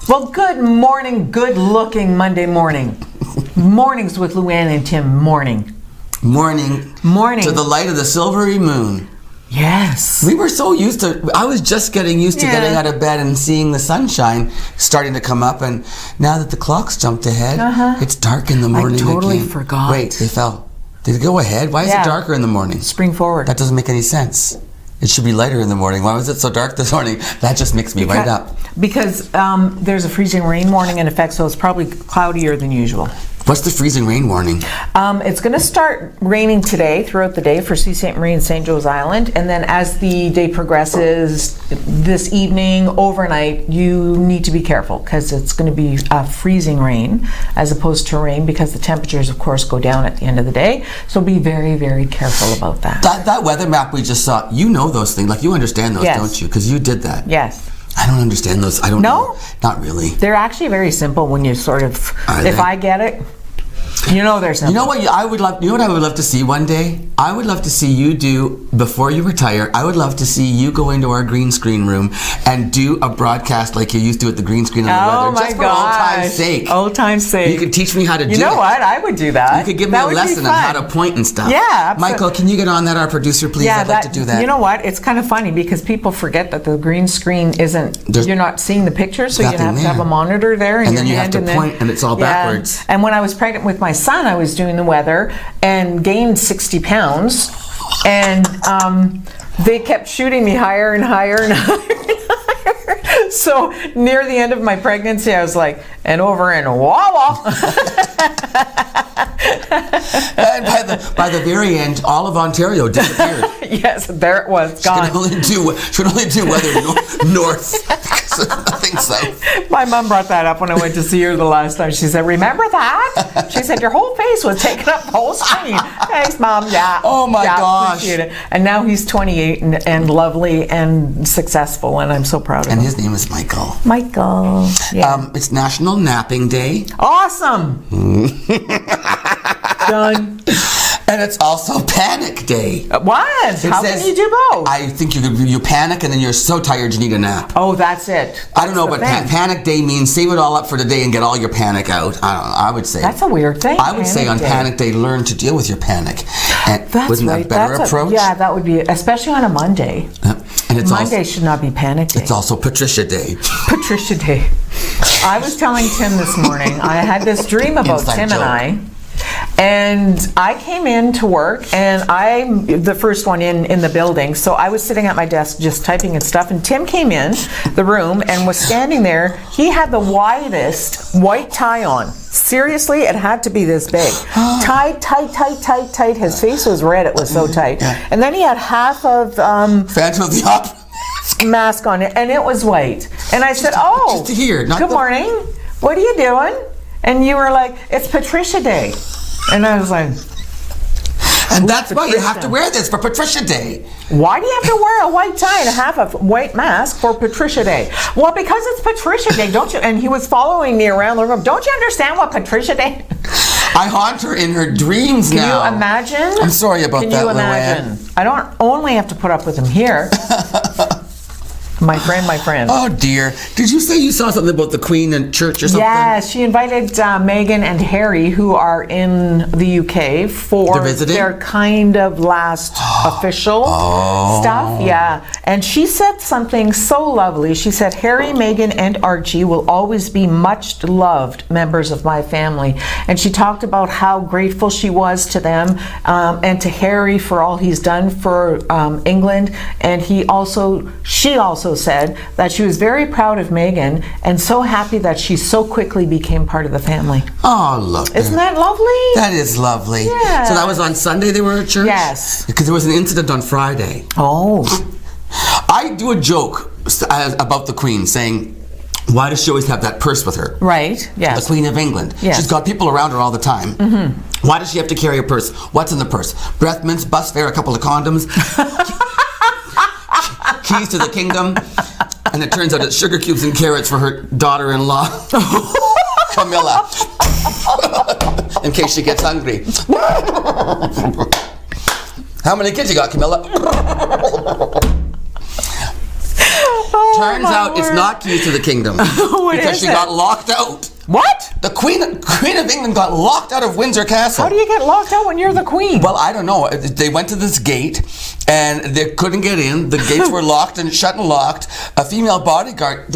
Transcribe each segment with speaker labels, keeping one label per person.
Speaker 1: Well, good morning, good-looking Monday morning. Mornings with Luann and Tim. Morning.
Speaker 2: Morning. To the light of the silvery moon.
Speaker 1: Yes.
Speaker 2: We were so used to, I was just getting used to getting out of bed and seeing the sunshine starting to come up, and now that the clock's jumped ahead, it's dark in the morning again.
Speaker 1: I totally forgot.
Speaker 2: Wait, they fell. Did it go ahead? Why is it darker in the morning?
Speaker 1: Spring forward.
Speaker 2: That doesn't make any sense. It should be lighter in the morning. Why was it so dark this morning? That just makes me right up.
Speaker 1: Because there's a freezing rain warning in effect, so it's probably cloudier than usual.
Speaker 2: What's the freezing rain warning?
Speaker 1: It's going to start raining today, throughout the day for Sault Ste. Marie and St. Joe's Island. And then as the day progresses, this evening, overnight, you need to be careful because it's going to be freezing rain as opposed to rain, because the temperatures, of course, go down at the end of the day. So be very, very careful about that.
Speaker 2: That weather map we just saw, you know those things. Like, you understand those, don't you? Because you did that.
Speaker 1: Yes.
Speaker 2: I don't understand those. I don't know. Not really.
Speaker 1: They're actually very simple when you sort of, if I get it, you know they're simple.
Speaker 2: You know what I would love, you know what I would love to see one day? I would love to see you do, before you retire, I would love to see you go into our green screen room and do a broadcast like you used to at the green screen on the weather. Just for old time's sake.
Speaker 1: Old time's sake.
Speaker 2: You could teach me how to do it.
Speaker 1: You know what? I would do that.
Speaker 2: You could give me a lesson on how to point and stuff.
Speaker 1: Yeah, absolutely.
Speaker 2: Michael, can you get on that, our producer, please?
Speaker 1: Yeah,
Speaker 2: I'd like to do that.
Speaker 1: You know what? It's kind of funny because people forget that the green screen isn't, you're not seeing the picture, so you have to have a monitor there in
Speaker 2: and
Speaker 1: your
Speaker 2: then you
Speaker 1: hand.
Speaker 2: have to point, and it's all backwards.
Speaker 1: And when I was pregnant with my son, I was doing the weather and gained 60 pounds. And they kept shooting me higher and higher and higher and higher. So near the end of my pregnancy, I was like, and over in Wawa.
Speaker 2: And by the very end, all of Ontario disappeared.
Speaker 1: Yes, there it was, gone.
Speaker 2: She could only do weather north, nothing south.
Speaker 1: My mom brought that up when I went to see her the last time. She said, remember that? She said, your whole face was taking up the whole screen. Thanks, Mom. Yeah.
Speaker 2: Oh, my gosh.
Speaker 1: Appreciate it. And now he's 28 and lovely and successful, and I'm so proud of him.
Speaker 2: And his name is Michael.
Speaker 1: Michael. Yeah.
Speaker 2: It's National Napping Day.
Speaker 1: Awesome. Done.
Speaker 2: And it's also Panic Day.
Speaker 1: What? How can you do both?
Speaker 2: I think you panic and then you're so tired you need a nap.
Speaker 1: Oh, that's it.
Speaker 2: I don't know, but Panic Day means save it all up for the day and get all your panic out. I don't know, I would say.
Speaker 1: That's a weird thing.
Speaker 2: I would say on Panic Day, learn to deal with your panic. And wasn't that a better approach?
Speaker 1: Yeah, that would be, especially on a Monday.
Speaker 2: And it's
Speaker 1: Monday should not be Panic Day.
Speaker 2: It's also Patricia Day.
Speaker 1: Patricia Day. I was telling Tim this morning, I had this dream about Tim and I. And I came in to work, and I'm the first one in the building, so I was sitting at my desk just typing and stuff, and Tim came in the room and was standing there. He had the widest white tie on. Seriously, it had to be this big. Tight, tight, tight, tight, tight. His face was red, it was so tight. And then he had half of
Speaker 2: Phantom of the Opera
Speaker 1: mask on it, and it was white. And I said, oh, good morning. What are you doing? And you were like, it's Patricia Day. And I was like,
Speaker 2: and that's why you have to wear this for Patricia Day.
Speaker 1: Why do you have to wear a white tie and have a white mask for Patricia Day? Well, because it's Patricia Day, don't you? And he was following me around the room. Don't you understand what Patricia Day?
Speaker 2: I haunt her in her dreams now.
Speaker 1: Can you imagine?
Speaker 2: I'm sorry about that,
Speaker 1: Can you imagine?
Speaker 2: Luann.
Speaker 1: I don't only have to put up with him here. My friend.
Speaker 2: Oh dear. Did you say you saw something about the Queen in church or something?
Speaker 1: Yes, she invited Meghan and Harry, who are in the UK, for their kind of last official stuff. Yeah. And she said something so lovely. She said, Harry, Meghan, and Archie will always be much loved members of my family. And she talked about how grateful she was to them, and to Harry for all he's done for England. And she also said that she was very proud of Meghan and so happy that she so quickly became part of the family.
Speaker 2: Oh, look.
Speaker 1: Isn't that lovely?
Speaker 2: That is lovely.
Speaker 1: Yeah.
Speaker 2: So that was on Sunday they were at church?
Speaker 1: Yes.
Speaker 2: Because there was an incident on Friday.
Speaker 1: Oh.
Speaker 2: I do a joke about the Queen saying, why does she always have that purse with her?
Speaker 1: Right, yes.
Speaker 2: The Queen of England.
Speaker 1: Yes.
Speaker 2: She's got people around her all the time. Mm-hmm. Why does she have to carry a purse? What's in the purse? Breath mints, bus fare, a couple of condoms. Keys to the kingdom, and it turns out it's sugar cubes and carrots for her daughter-in-law, Camilla, in case she gets hungry. How many kids you got, Camilla? Turns out it's not keys to the kingdom. Because she got locked out.
Speaker 1: What?
Speaker 2: The Queen of England got locked out of Windsor Castle.
Speaker 1: How do you get locked out when you're the Queen?
Speaker 2: Well, I don't know. They went to this gate and they couldn't get in. The gates were locked and shut and locked. A female bodyguard.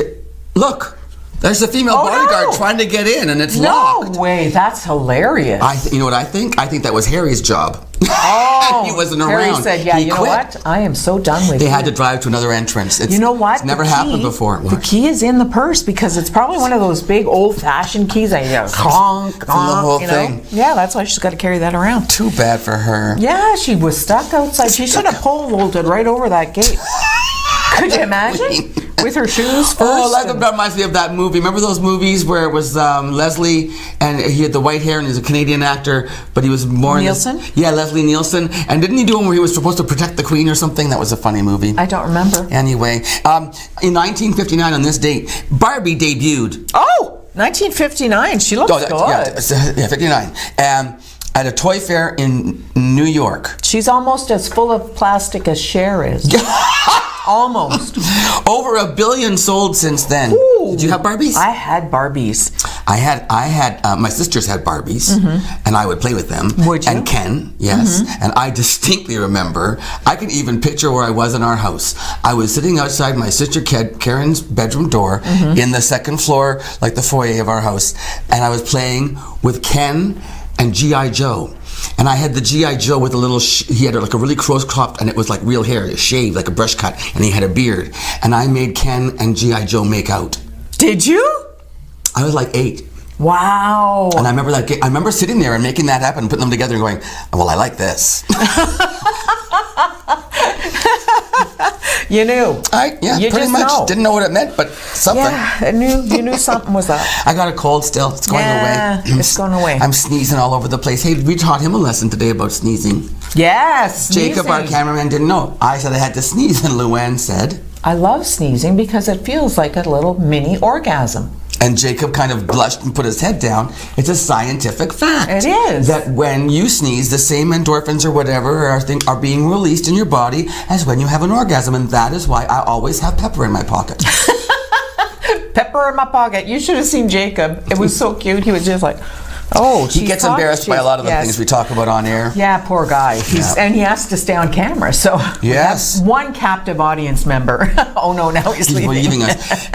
Speaker 2: Look, there's a female bodyguard trying to get in and it's locked.
Speaker 1: No way. That's hilarious.
Speaker 2: You know what I think? I think that was Harry's job.
Speaker 1: Oh,
Speaker 2: he wasn't
Speaker 1: Harry
Speaker 2: around.
Speaker 1: said, yeah,
Speaker 2: he
Speaker 1: you
Speaker 2: quit.
Speaker 1: know what? I am so done with
Speaker 2: They
Speaker 1: you.
Speaker 2: had to drive to another entrance.
Speaker 1: You know what?
Speaker 2: It's never happened before.
Speaker 1: The key is in the purse because it's probably one of those big old-fashioned keys that you go honk,
Speaker 2: the whole
Speaker 1: you know?
Speaker 2: thing.
Speaker 1: Yeah, that's why she's got to carry that around.
Speaker 2: Too bad for her.
Speaker 1: Yeah, she was stuck outside. She should have pole vaulted right over that gate. Could you imagine? With her shoes first.
Speaker 2: Oh, that reminds me of that movie. Remember those movies where it was Leslie and he had the white hair and he was a Canadian actor, but he was more
Speaker 1: Nielsen?
Speaker 2: Yeah, Leslie Nielsen. And didn't he do one where he was supposed to protect the Queen or something? That was a funny movie.
Speaker 1: I don't remember.
Speaker 2: Anyway, in 1959 on this date, Barbie debuted.
Speaker 1: Oh, 1959. She looks good.
Speaker 2: Yeah, 59. At a toy fair in New York.
Speaker 1: She's almost as full of plastic as Cher is. Almost.
Speaker 2: Over 1 billion sold since then.
Speaker 1: Ooh.
Speaker 2: Did you have Barbies?
Speaker 1: I had Barbies.
Speaker 2: I had my sisters had Barbies, and I would play with them.
Speaker 1: Would you?
Speaker 2: And Ken, yes. And I distinctly remember, I can even picture where I was in our house. I was sitting outside my sister Karen's bedroom door in the second floor, like the foyer of our house, and I was playing with Ken and G.I. Joe. And I had the G.I. Joe with a little, he had like a really close cropped, and it was like real hair, shaved, like a brush cut, and he had a beard. And I made Ken and G.I. Joe make out.
Speaker 1: Did you?
Speaker 2: I was like 8.
Speaker 1: Wow.
Speaker 2: And I remember sitting there and making that happen and putting them together and going, well, I like this.
Speaker 1: You knew.
Speaker 2: You pretty much know. Didn't know what it meant, but something.
Speaker 1: Yeah, you knew something was up.
Speaker 2: I got a cold still. It's going away.
Speaker 1: It's going away.
Speaker 2: I'm sneezing all over the place. Hey, we taught him a lesson today about sneezing.
Speaker 1: Yes,
Speaker 2: Jacob, our cameraman, didn't know. I said I had to sneeze, and Luann said,
Speaker 1: I love sneezing because it feels like a little mini orgasm.
Speaker 2: And Jacob kind of blushed and put his head down. It's a scientific fact.
Speaker 1: It is.
Speaker 2: That when you sneeze, the same endorphins or whatever are being released in your body as when you have an orgasm. And that is why I always have pepper in my pocket.
Speaker 1: Pepper in my pocket. You should have seen Jacob. It was so cute. He was just like, oh,
Speaker 2: he gets embarrassed by a lot of the things we talk about on air.
Speaker 1: Yeah, poor guy. And he has to stay on camera. So
Speaker 2: yes,
Speaker 1: one captive audience member. Oh no, now he's
Speaker 2: leaving us.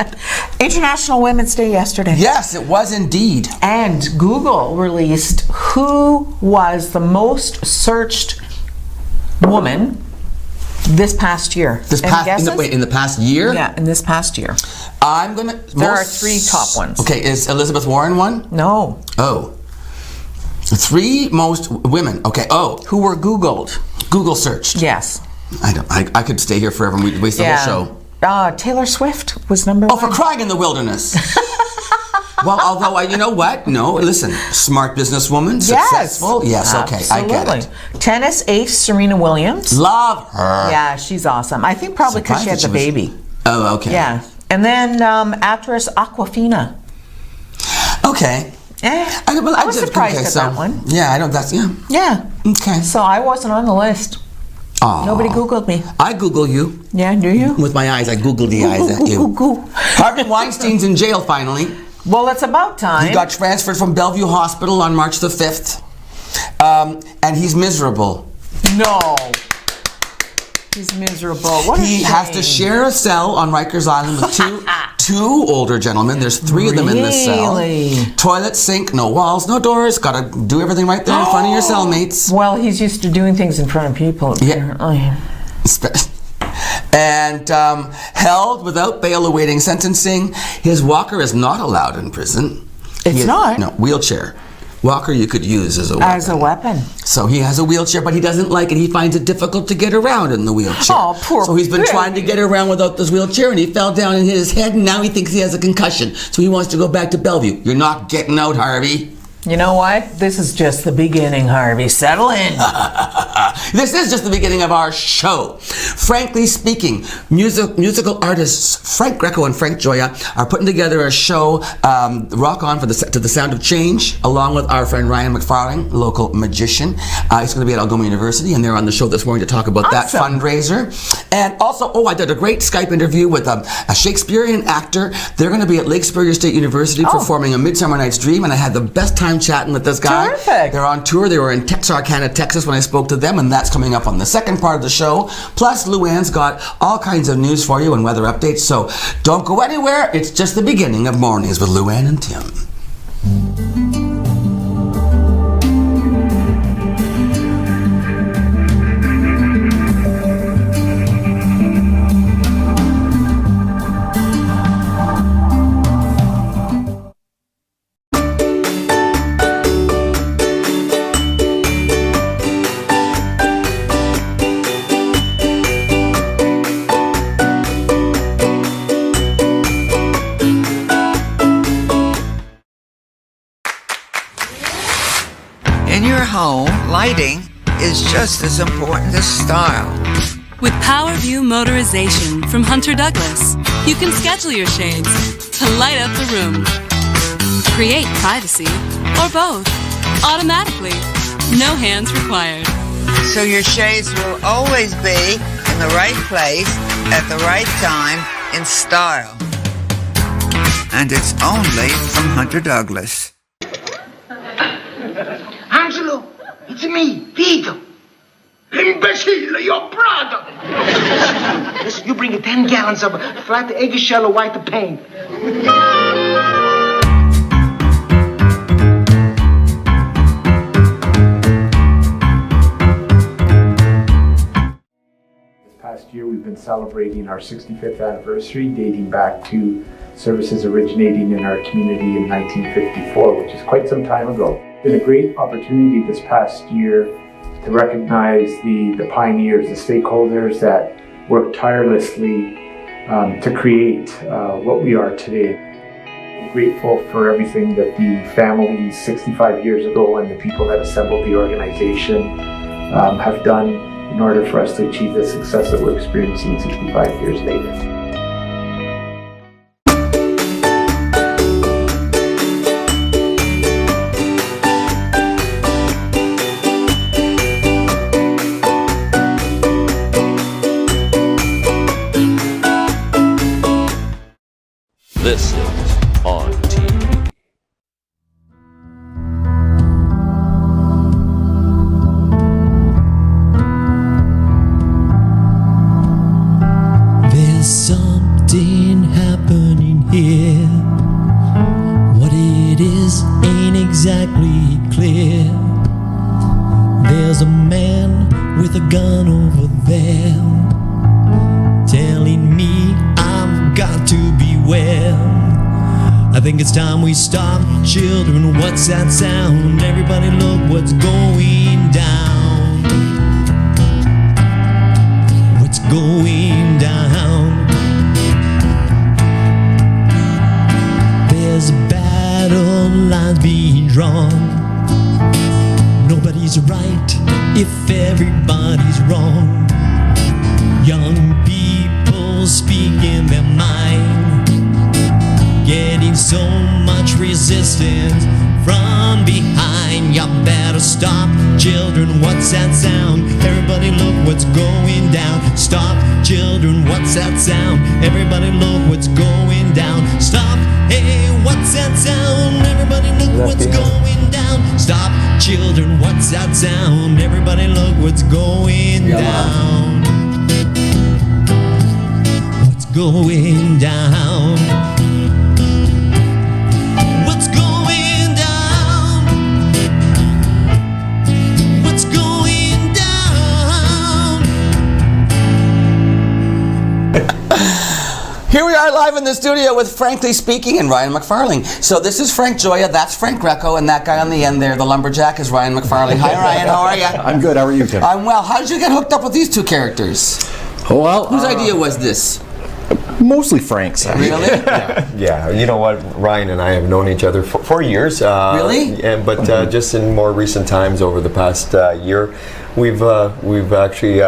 Speaker 1: International Women's Day yesterday.
Speaker 2: Yes, it was indeed.
Speaker 1: And Google released who was the most searched woman this past year.
Speaker 2: In the past year?
Speaker 1: Yeah, in this past year.
Speaker 2: There
Speaker 1: are 3 top ones.
Speaker 2: Okay, is Elizabeth Warren one?
Speaker 1: No.
Speaker 2: Oh. 3 most women. Okay. Oh.
Speaker 1: Who were Googled.
Speaker 2: Google searched.
Speaker 1: Yes.
Speaker 2: I could stay here forever and we'd waste the whole show.
Speaker 1: Taylor Swift was number 1.
Speaker 2: Oh, for crying in the wilderness. Well, although, you know what? No, listen. Smart businesswoman, successful. Yes, okay, absolutely. I get it.
Speaker 1: Tennis ace Serena Williams.
Speaker 2: Love her.
Speaker 1: Yeah, she's awesome. I think probably because she had the baby.
Speaker 2: Oh, okay.
Speaker 1: Yeah. And then actress Awkwafina.
Speaker 2: Okay.
Speaker 1: I was surprised at that one.
Speaker 2: Yeah,
Speaker 1: Yeah.
Speaker 2: Okay.
Speaker 1: So I wasn't on the list.
Speaker 2: Aww.
Speaker 1: Nobody Googled me.
Speaker 2: I Google you.
Speaker 1: Yeah, do you?
Speaker 2: With my eyes, I Google the eyes at you. Harvey Weinstein's in jail finally.
Speaker 1: Well, it's about time.
Speaker 2: He got transferred from Bellevue Hospital on March the 5th. And he's miserable.
Speaker 1: No. He's miserable. What a shame.
Speaker 2: He has to share a cell on Rikers Island with two older gentlemen. There's 3 of them in this cell. Toilet, sink, no walls, no doors. Got to do everything right there in front of your cellmates.
Speaker 1: Well, he's used to doing things in front of people. Apparently.
Speaker 2: Yeah. And held without bail awaiting sentencing. His walker is not allowed in prison.
Speaker 1: It's not?
Speaker 2: No, wheelchair. Walker you could use as a weapon.
Speaker 1: As a weapon.
Speaker 2: So he has a wheelchair, but he doesn't like it. He finds it difficult to get around in the wheelchair.
Speaker 1: Oh, poor
Speaker 2: So he's been trying to get around without this wheelchair, and he fell down and hit his head, and now he thinks he has a concussion. So he wants to go back to Bellevue. You're not getting out, Harvey.
Speaker 1: You know what? This is just the beginning, Harvey. Settle in.
Speaker 2: This is just the beginning of our show. Frankly speaking, musical artists Frank Greco and Frank Gioia are putting together a show, Rock On to the Sound of Change, along with our friend Ryan McFarling, local magician. He's going to be at Algoma University, and they're on the show this morning to talk about that fundraiser. And also, I did a great Skype interview with a Shakespearean actor. They're going to be at Lake Superior State University performing A Midsummer Night's Dream, and I had the best time chatting with this guy.
Speaker 1: Terrific.
Speaker 2: They're on tour. They were in Texarkana, Texas when I spoke to them, and that's coming up on the second part of the show. Plus, Luann's got all kinds of news for you and weather updates, so don't go anywhere. It's just the beginning of Mornings with Luann and Tim.
Speaker 3: Home, lighting is just as important as style.
Speaker 4: With PowerView Motorization from Hunter Douglas, you can schedule your shades to light up the room, create privacy, or both, automatically. No hands required.
Speaker 3: So your shades will always be in the right place at the right time in style. And it's only from Hunter Douglas.
Speaker 5: Angelo, it's me, Vito. Imbecile, your brother. Listen, you bring 10 gallons of flat eggshell or white paint.
Speaker 6: This past year, we've been celebrating our 65th anniversary, dating back to services originating in our community in 1954, which is quite some time ago. It's been a great opportunity this past year to recognize the pioneers, the stakeholders that worked tirelessly to create what we are today. I'm grateful for everything that the families 65 years ago and the people that assembled the organization have done in order for us to achieve the success that we're experiencing 65 years later.
Speaker 7: This is ONNtv.
Speaker 8: There's something happening here. What it is ain't exactly clear. There's a man with a gun over there telling me I've got to beware. I think it's time we stop. Children, what's that sound? Everybody look what's going down. What's going down? There's battle lines being drawn. Nobody's right if everybody's wrong. Young people speaking their mind, getting so much resistance from behind. You better stop, children, what's that sound? Everybody look what's going down. Stop, children, what's that sound? Everybody look what's going down. Stop, hey, what's that sound? Everybody look what's going down. Stop, children, what's that sound? Everybody look what's going down. What's going down? What's going down? What's going down?
Speaker 2: Here we are live in the studio with Frankly Speaking and Ryan McFarling. So this is Frank Gioia, that's Frank Greco, and that guy on the end there, the lumberjack, is Ryan McFarling. Hi Ryan, how are you?
Speaker 9: I'm good, how are you, Tim?
Speaker 2: I'm well. How did you get hooked up with these two characters?
Speaker 9: Well,
Speaker 2: whose idea was this?
Speaker 9: Mostly Frank's.
Speaker 2: Really?
Speaker 10: Yeah, you know what? Ryan and I have known each other for years.
Speaker 2: Really?
Speaker 10: But just in more recent times, over the past year, we've actually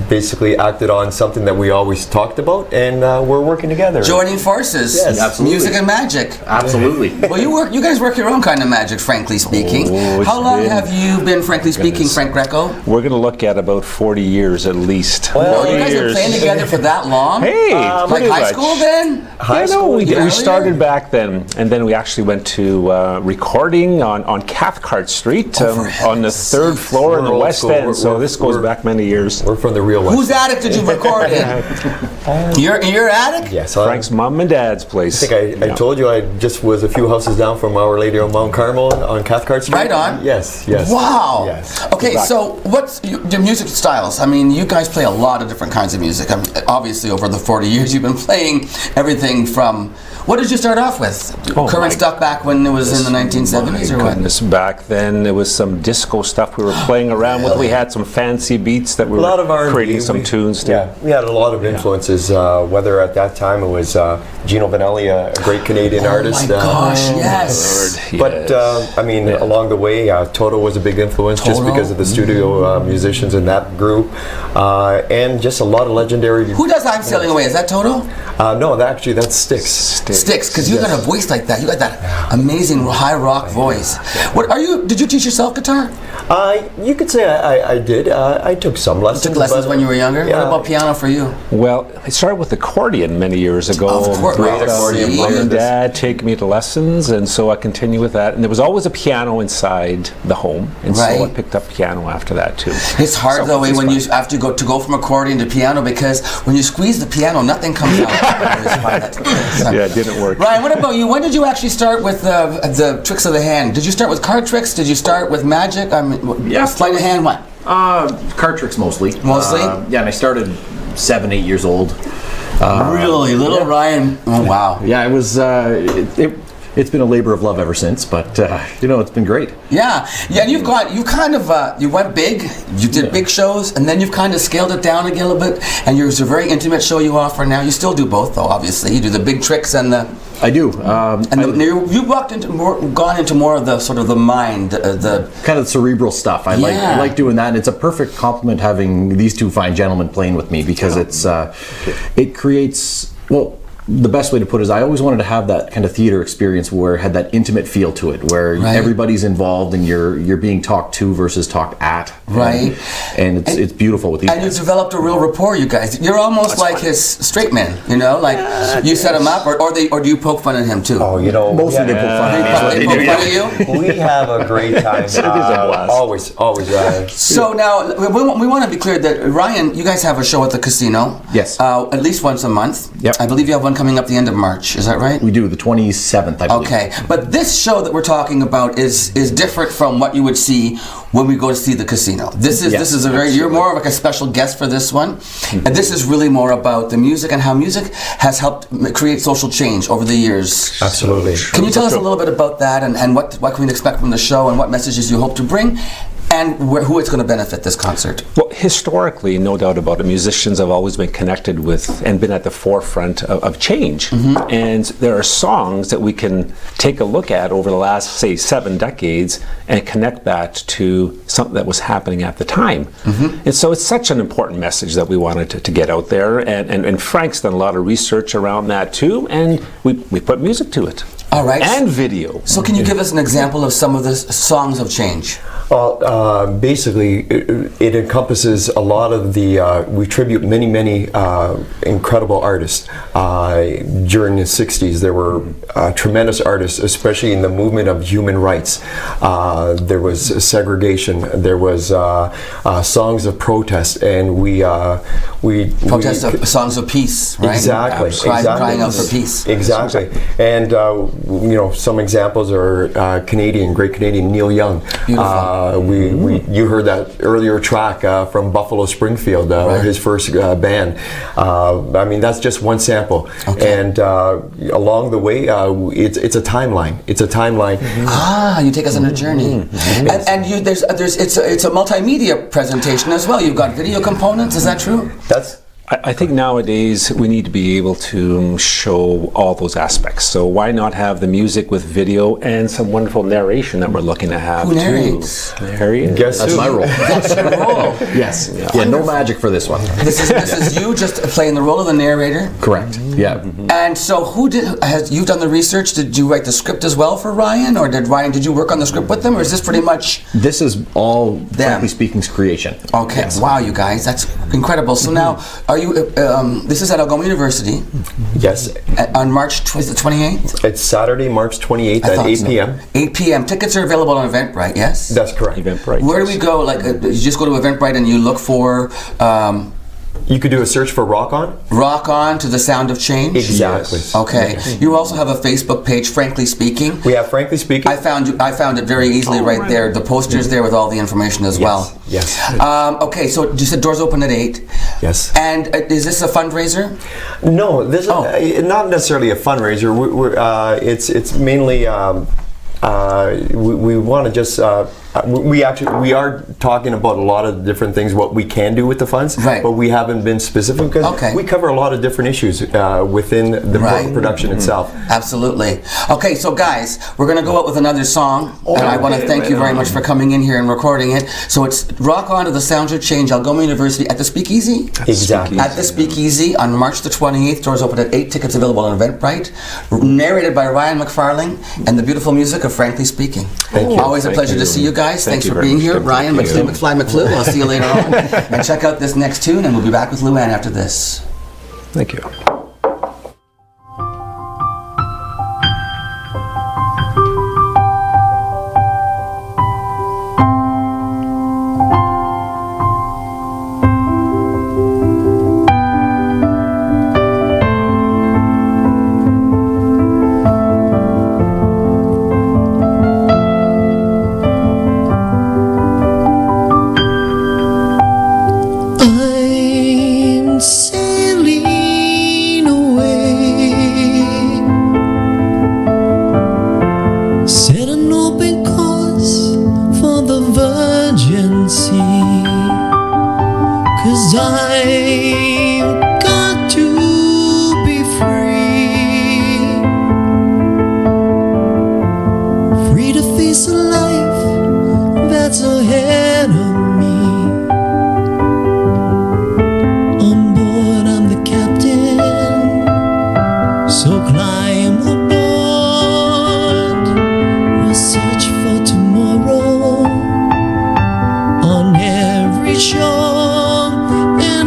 Speaker 10: basically acted on something that we always talked about, and we're working together.
Speaker 2: Joining forces.
Speaker 10: Yes,
Speaker 9: absolutely.
Speaker 2: Music and magic.
Speaker 9: Absolutely.
Speaker 2: Well, you guys work your own kind of magic, frankly speaking. How long have you been, frankly speaking, Frank Greco?
Speaker 11: We're going to look at about 40 years at least.
Speaker 2: Well, you guys have been playing together for that long?
Speaker 11: Hey,
Speaker 2: like
Speaker 11: pretty
Speaker 2: high
Speaker 11: much.
Speaker 2: school then?
Speaker 11: High school. We started back then, and then we actually went to recording on Cathcart Street on the third floor in the West End. So this goes back many years.
Speaker 10: We're from the real West.
Speaker 2: Whose attic did you record in? Your attic?
Speaker 10: Yes.
Speaker 11: Frank's mom and dad's place.
Speaker 10: I think I told you I just was a few houses down from Our Lady of Mount Carmel on Cathcart Street.
Speaker 2: Right on.
Speaker 10: Yes.
Speaker 2: Wow.
Speaker 10: Yes.
Speaker 2: Okay, so what's your music styles? I mean, you guys play a lot of different kinds of music. I mean, obviously, over the 40 years, you've been playing everything from. What did you start off with? Current stuff back when it was in the 1970s, or what?
Speaker 11: Goodness, back then there was some disco stuff we were playing around with. We had some fancy beats that we were creating some tunes to.
Speaker 10: Yeah, we had a lot of influences. Whether at that time it was Gino Vanelli, a great Canadian artist.
Speaker 2: Oh my gosh, yes.
Speaker 10: But I mean, along the way, Toto was a big influence just because of the studio musicians in that group, and just a lot of legendary.
Speaker 2: Who does "I'm Sailing Away"? Is that Toto?
Speaker 10: No, actually that's Styx.
Speaker 2: Styx, because you got a voice like that. You got that amazing high rock voice. What are you? Did you teach yourself guitar?
Speaker 10: You could say I did. I took some lessons.
Speaker 2: You took lessons when you were younger.
Speaker 10: Yeah.
Speaker 2: What about piano for you?
Speaker 11: Well, I started with accordion many years ago.
Speaker 2: Of course,
Speaker 10: Great accordion
Speaker 11: Mom
Speaker 10: player.
Speaker 11: and Dad take me to lessons, and so I continue with that. And there was always a piano inside the home, and so I picked up piano after that too.
Speaker 2: It's hard though when you have to go from accordion to piano, because when you squeeze the piano, nothing comes out.
Speaker 11: Yeah, it didn't work.
Speaker 2: Ryan, what about you? When did you actually start with the tricks of the hand? Did you start with card tricks? Did you start with magic? I mean, sleight of hand, what?
Speaker 9: Card tricks mostly.
Speaker 2: Mostly?
Speaker 9: Yeah, and I started 7, 8 years old.
Speaker 2: Really? Little Ryan? Oh, wow.
Speaker 9: Yeah, it was. It's been a labor of love ever since, but it's been great.
Speaker 2: Yeah, and you went big, you did big shows, and then you've kind of scaled it down again a little bit, and there's a very intimate show you offer now. You still do both, though, obviously. You do the big tricks and the...
Speaker 9: I do.
Speaker 2: You've gone into more of the sort of the mind, the...
Speaker 9: Kind of cerebral stuff. I like doing that, and it's a perfect compliment having these two fine gentlemen playing with me, because it creates... Well, the best way to put it is I always wanted to have that kind of theater experience where it had that intimate feel to it, where everybody's involved and you're being talked to versus talked at.
Speaker 2: Right.
Speaker 9: And it's beautiful with these guys.
Speaker 2: And you've developed a real rapport, you guys. You're almost like his straight man, like you set him up, or do you poke fun at him too?
Speaker 10: Oh,
Speaker 9: mostly they poke fun at me.
Speaker 2: They poke fun at you?
Speaker 10: We have a great time. Always.
Speaker 2: So now, we want to be clear that, Ryan, you guys have a show at the casino.
Speaker 9: Yes.
Speaker 2: At least once a month.
Speaker 9: Yep.
Speaker 2: I believe you have one coming up the end of March. Is that right?
Speaker 9: We do, the 27th, I believe.
Speaker 2: Okay. But this show that we're talking about is different from what you would see when we go to see the casino. This is a very, you're more of like a special guest for this one. And this is really more about the music and how music has helped create social change over the years.
Speaker 10: Absolutely.
Speaker 2: Can you tell us a little bit about that and what can we expect from the show and what messages you hope to bring? And who it's going to benefit this concert?
Speaker 11: Well, historically, no doubt about it, musicians have always been connected with and been at the forefront of change. Mm-hmm. And there are songs that we can take a look at over the last, say, 7 decades and connect that to something that was happening at the time. Mm-hmm. And so it's such an important message that we wanted to get out there. And Frank's done a lot of research around that too, and we put music to it.
Speaker 2: All right.
Speaker 11: And video.
Speaker 2: So can you give us an example of some of the songs of change?
Speaker 10: Well, basically, it encompasses a lot of the, we tribute many incredible artists. During the 60s, there were tremendous artists, especially in the movement of human rights. There was segregation, there was songs of protest, and
Speaker 2: songs of peace, right?
Speaker 10: Exactly.
Speaker 2: Crying out for peace.
Speaker 10: Exactly. And, some examples are great Canadian Neil Young.
Speaker 2: Beautiful.
Speaker 10: You heard that earlier track from Buffalo Springfield, his first band. I mean, that's just one sample. Okay. And along the way, it's a timeline. It's a timeline.
Speaker 2: Mm-hmm. You take us on a journey. Mm-hmm. And it's a multimedia presentation as well. You've got video components. Is that true?
Speaker 11: I think nowadays we need to be able to show all those aspects. So why not have the music with video and some wonderful narration that we're looking to have?
Speaker 2: Who narrates?
Speaker 11: There he is.
Speaker 10: Guess
Speaker 9: That's
Speaker 10: who?
Speaker 9: my role.
Speaker 2: That's your role.
Speaker 9: Yes. Yeah, no magic for this one.
Speaker 2: This is you just playing the role of the narrator.
Speaker 9: Correct. Yeah.
Speaker 2: And so, you've done the research? Did you write the script as well for Ryan, or did you work on the script with them, or is this pretty much?
Speaker 9: This is all, frankly speaking's creation.
Speaker 2: Okay. Yes. Wow, you guys, that's incredible. So now, are you? This is at Algoma University.
Speaker 10: Yes.
Speaker 2: On March 28th.
Speaker 10: It's Saturday, March 28th at 8 p.m.
Speaker 2: 8 p.m. Tickets are available on Eventbrite. Yes.
Speaker 10: That's correct.
Speaker 11: Eventbrite.
Speaker 2: Where do we go? Like, you just go to Eventbrite and you look for.
Speaker 10: You could do a search for Rock On.
Speaker 2: Rock On to the Sound of Change?
Speaker 10: Exactly.
Speaker 2: Yes. Okay. Yes. You also have a Facebook page, Frankly Speaking.
Speaker 10: We have Frankly Speaking.
Speaker 2: I found it very easily right there. The poster's there with all the information as well.
Speaker 10: Yes.
Speaker 2: Okay, so you said doors open at 8.
Speaker 10: Yes.
Speaker 2: And is this a fundraiser?
Speaker 10: No, this is not necessarily a fundraiser. It's mainly we want to just we are talking about a lot of different things what we can do with the funds,
Speaker 2: right.
Speaker 10: But we haven't been specific because we cover a lot of different issues within the production itself.
Speaker 2: Absolutely. Okay, so guys, we're going to go out with another song, and I want to thank you very much for coming in here and recording it. So it's Rock On to the Sound of Change, Algoma University at the Speakeasy.
Speaker 10: Exactly.
Speaker 2: At the Speakeasy on March the 28th. Doors open at 8. Tickets available on Eventbrite. Narrated by Ryan McFarling and the beautiful music of Frankly Speaking.
Speaker 10: Thank you.
Speaker 2: Always a pleasure to see you guys. Thanks for being here. Ryan McFly McClue. I'll see you later on. And check out this next tune, and we'll be back with Luann after this.
Speaker 11: Thank you.
Speaker 8: I'm sailing away, set an open course for the Virgin Sea, 'cause I've got to be free to face a life that's ahead of me. So climb aboard, we'll search for tomorrow on every shore and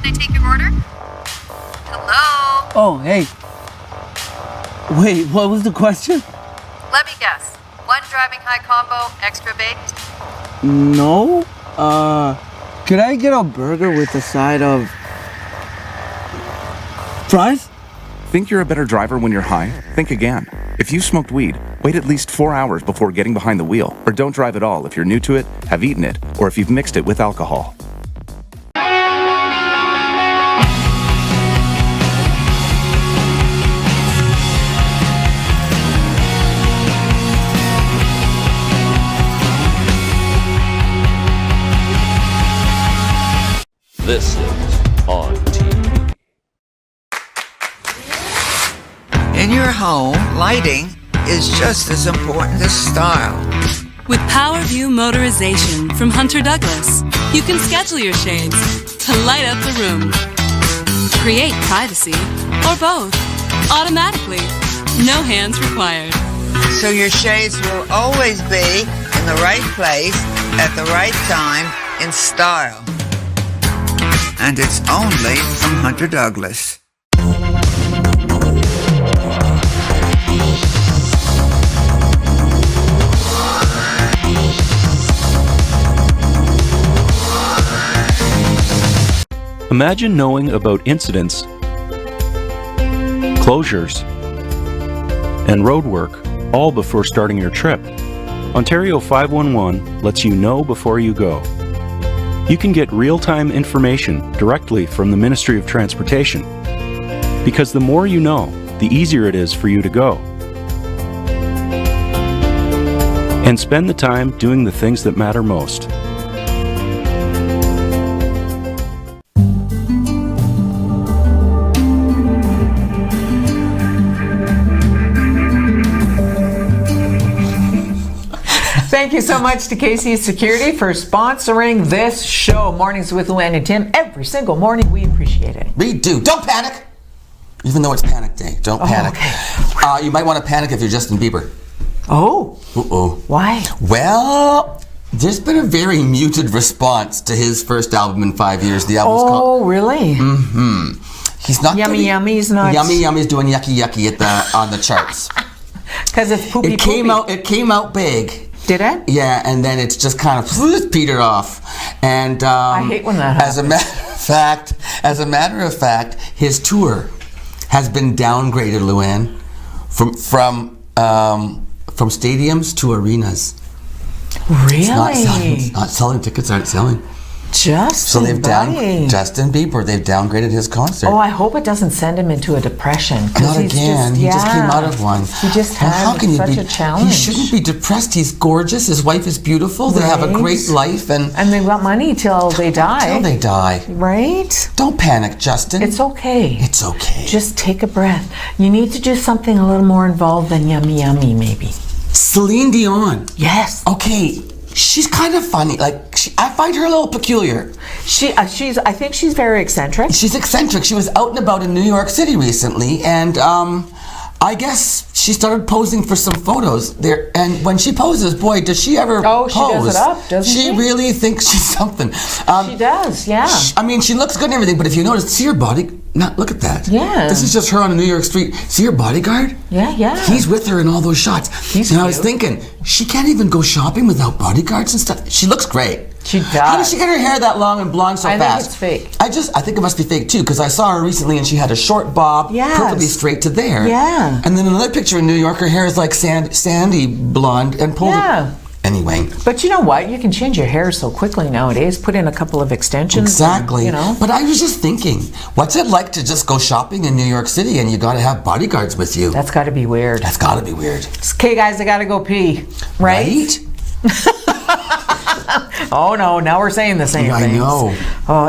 Speaker 12: can I take your order? Hello?
Speaker 13: Oh, hey. Wait, what was the question?
Speaker 12: Let me guess. One driving high combo, extra baked?
Speaker 13: No. Could I get a burger with a side of fries?
Speaker 14: Think you're a better driver when you're high? Think again. If you smoked weed, wait at least 4 hours before getting behind the wheel, or don't drive at all if you're new to it, have eaten it, or if you've mixed it with alcohol.
Speaker 7: This is On TV.
Speaker 3: In your home, lighting is just as important as style.
Speaker 4: With PowerView Motorization from Hunter Douglas, you can schedule your shades to light up the room, create privacy, or both, automatically. No hands required.
Speaker 3: So your shades will always be in the right place at the right time in style. And it's only from Hunter Douglas.
Speaker 15: Imagine knowing about incidents, closures, and roadwork all before starting your trip. Ontario 511 lets you know before you go. You can get real-time information directly from the Ministry of Transportation. Because the more you know, the easier it is for you to go. And spend the time doing the things that matter most.
Speaker 1: Thank you so much to KC Security for sponsoring this show, Mornings with Luann and Tim. Every single morning, we appreciate it.
Speaker 2: We do. Don't panic! Even though it's panic day, don't panic. Okay. You might want to panic if you're Justin Bieber.
Speaker 1: Oh.
Speaker 2: Uh-oh.
Speaker 1: Why?
Speaker 2: Well, there's been a very muted response to his first album in 5 years. The album's called...
Speaker 1: Oh, really?
Speaker 2: Mm-hmm. He's not
Speaker 1: Yummy Yummy's not...
Speaker 2: Yummy Yummy's doing yucky yucky on the charts.
Speaker 1: Because it's poopy
Speaker 2: It came out big.
Speaker 1: Did it?
Speaker 2: Yeah, and then it's just kind of petered off. And
Speaker 1: I hate when that happens.
Speaker 2: As a matter of fact, his tour has been downgraded, Luann, from stadiums to arenas.
Speaker 1: Really?
Speaker 2: It's not selling. Tickets aren't selling.
Speaker 1: Justin
Speaker 2: Bieber. They've downgraded his concert.
Speaker 1: Oh, I hope it doesn't send him into a depression.
Speaker 2: Not again. He just came out of one.
Speaker 1: He just had such a challenge.
Speaker 2: He shouldn't be depressed. He's gorgeous. His wife is beautiful. They have a great life, and
Speaker 1: they've got money till they die. Right?
Speaker 2: Don't panic, Justin.
Speaker 1: It's okay.
Speaker 2: It's okay.
Speaker 1: Just take a breath. You need to do something a little more involved than yummy yummy, maybe.
Speaker 2: Celine Dion.
Speaker 1: Yes.
Speaker 2: Okay. She's kind of funny. I find her a little peculiar.
Speaker 1: I think she's very eccentric.
Speaker 2: She's eccentric. She was out and about in New York City recently, and I guess she started posing for some photos there. And when she poses, boy, does she ever pose.
Speaker 1: She does it up, doesn't she?
Speaker 2: She really thinks she's something.
Speaker 1: She does, yeah.
Speaker 2: She looks good and everything, but if you notice, see her body. Look at that.
Speaker 1: Yeah.
Speaker 2: This is just her on a New York street. See her bodyguard?
Speaker 1: Yeah.
Speaker 2: He's with her in all those shots. I was thinking, she can't even go shopping without bodyguards and stuff. She looks great.
Speaker 1: She does.
Speaker 2: How does she get her hair that long and blonde so fast?
Speaker 1: I think it's fake.
Speaker 2: I think it must be fake too, because I saw her recently and she had a short bob, perfectly straight to there.
Speaker 1: Yeah.
Speaker 2: And then another picture in New York, her hair is like sandy blonde and pulled.
Speaker 1: Yeah.
Speaker 2: Anyway.
Speaker 1: But you know what? You can change your hair so quickly nowadays. Put in a couple of extensions.
Speaker 2: Exactly.
Speaker 1: And,
Speaker 2: But I was just thinking, what's it like to just go shopping in New York City and you got to have bodyguards with you?
Speaker 1: That's got to be weird.
Speaker 2: Okay,
Speaker 1: guys, I got to go pee. Right? Oh no! Now we're saying the same things.
Speaker 2: I know.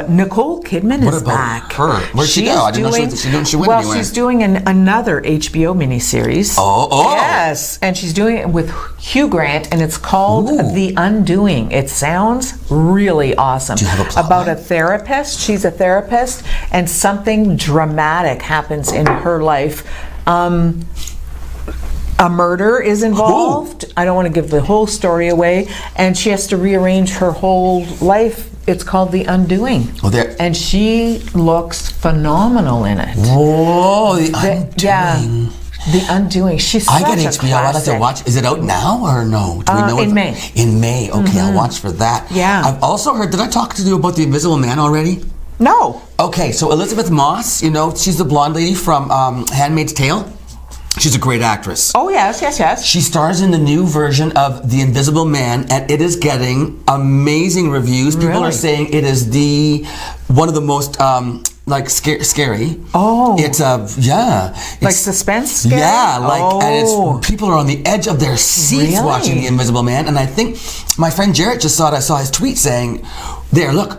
Speaker 1: Nicole Kidman is back.
Speaker 2: What about her? Where'd she go? I didn't know she went anywhere.
Speaker 1: She's doing another HBO miniseries.
Speaker 2: Oh!
Speaker 1: Yes, and she's doing it with Hugh Grant, and it's called The Undoing. It sounds really awesome.
Speaker 2: Do you have a plot?
Speaker 1: About a therapist. She's a therapist, and something dramatic happens in her life. a murder is involved. I don't want to give the whole story away. And she has to rearrange her whole life. It's called The Undoing. And she looks phenomenal in it.
Speaker 2: Whoa, The Undoing.
Speaker 1: Yeah. The Undoing. She's such
Speaker 2: I got
Speaker 1: a
Speaker 2: HBO. I'll have to watch. Is it out now or no? Do we know
Speaker 1: in May.
Speaker 2: In May. Okay, I'll watch for that.
Speaker 1: Yeah.
Speaker 2: I've also heard. Did I talk to you about The Invisible Man already?
Speaker 1: No.
Speaker 2: Okay, so Elizabeth Moss. You know, she's the blonde lady from *Handmaid's Tale*. She's a great actress.
Speaker 1: Oh, yes.
Speaker 2: She stars in the new version of The Invisible Man, and it is getting amazing reviews. People are saying it is one of the most scary.
Speaker 1: Oh.
Speaker 2: It's
Speaker 1: like suspense scary?
Speaker 2: Yeah, and it's people are on the edge of their seats watching The Invisible Man, and I think my friend Jarrett just saw it. I saw his tweet saying, "There, look.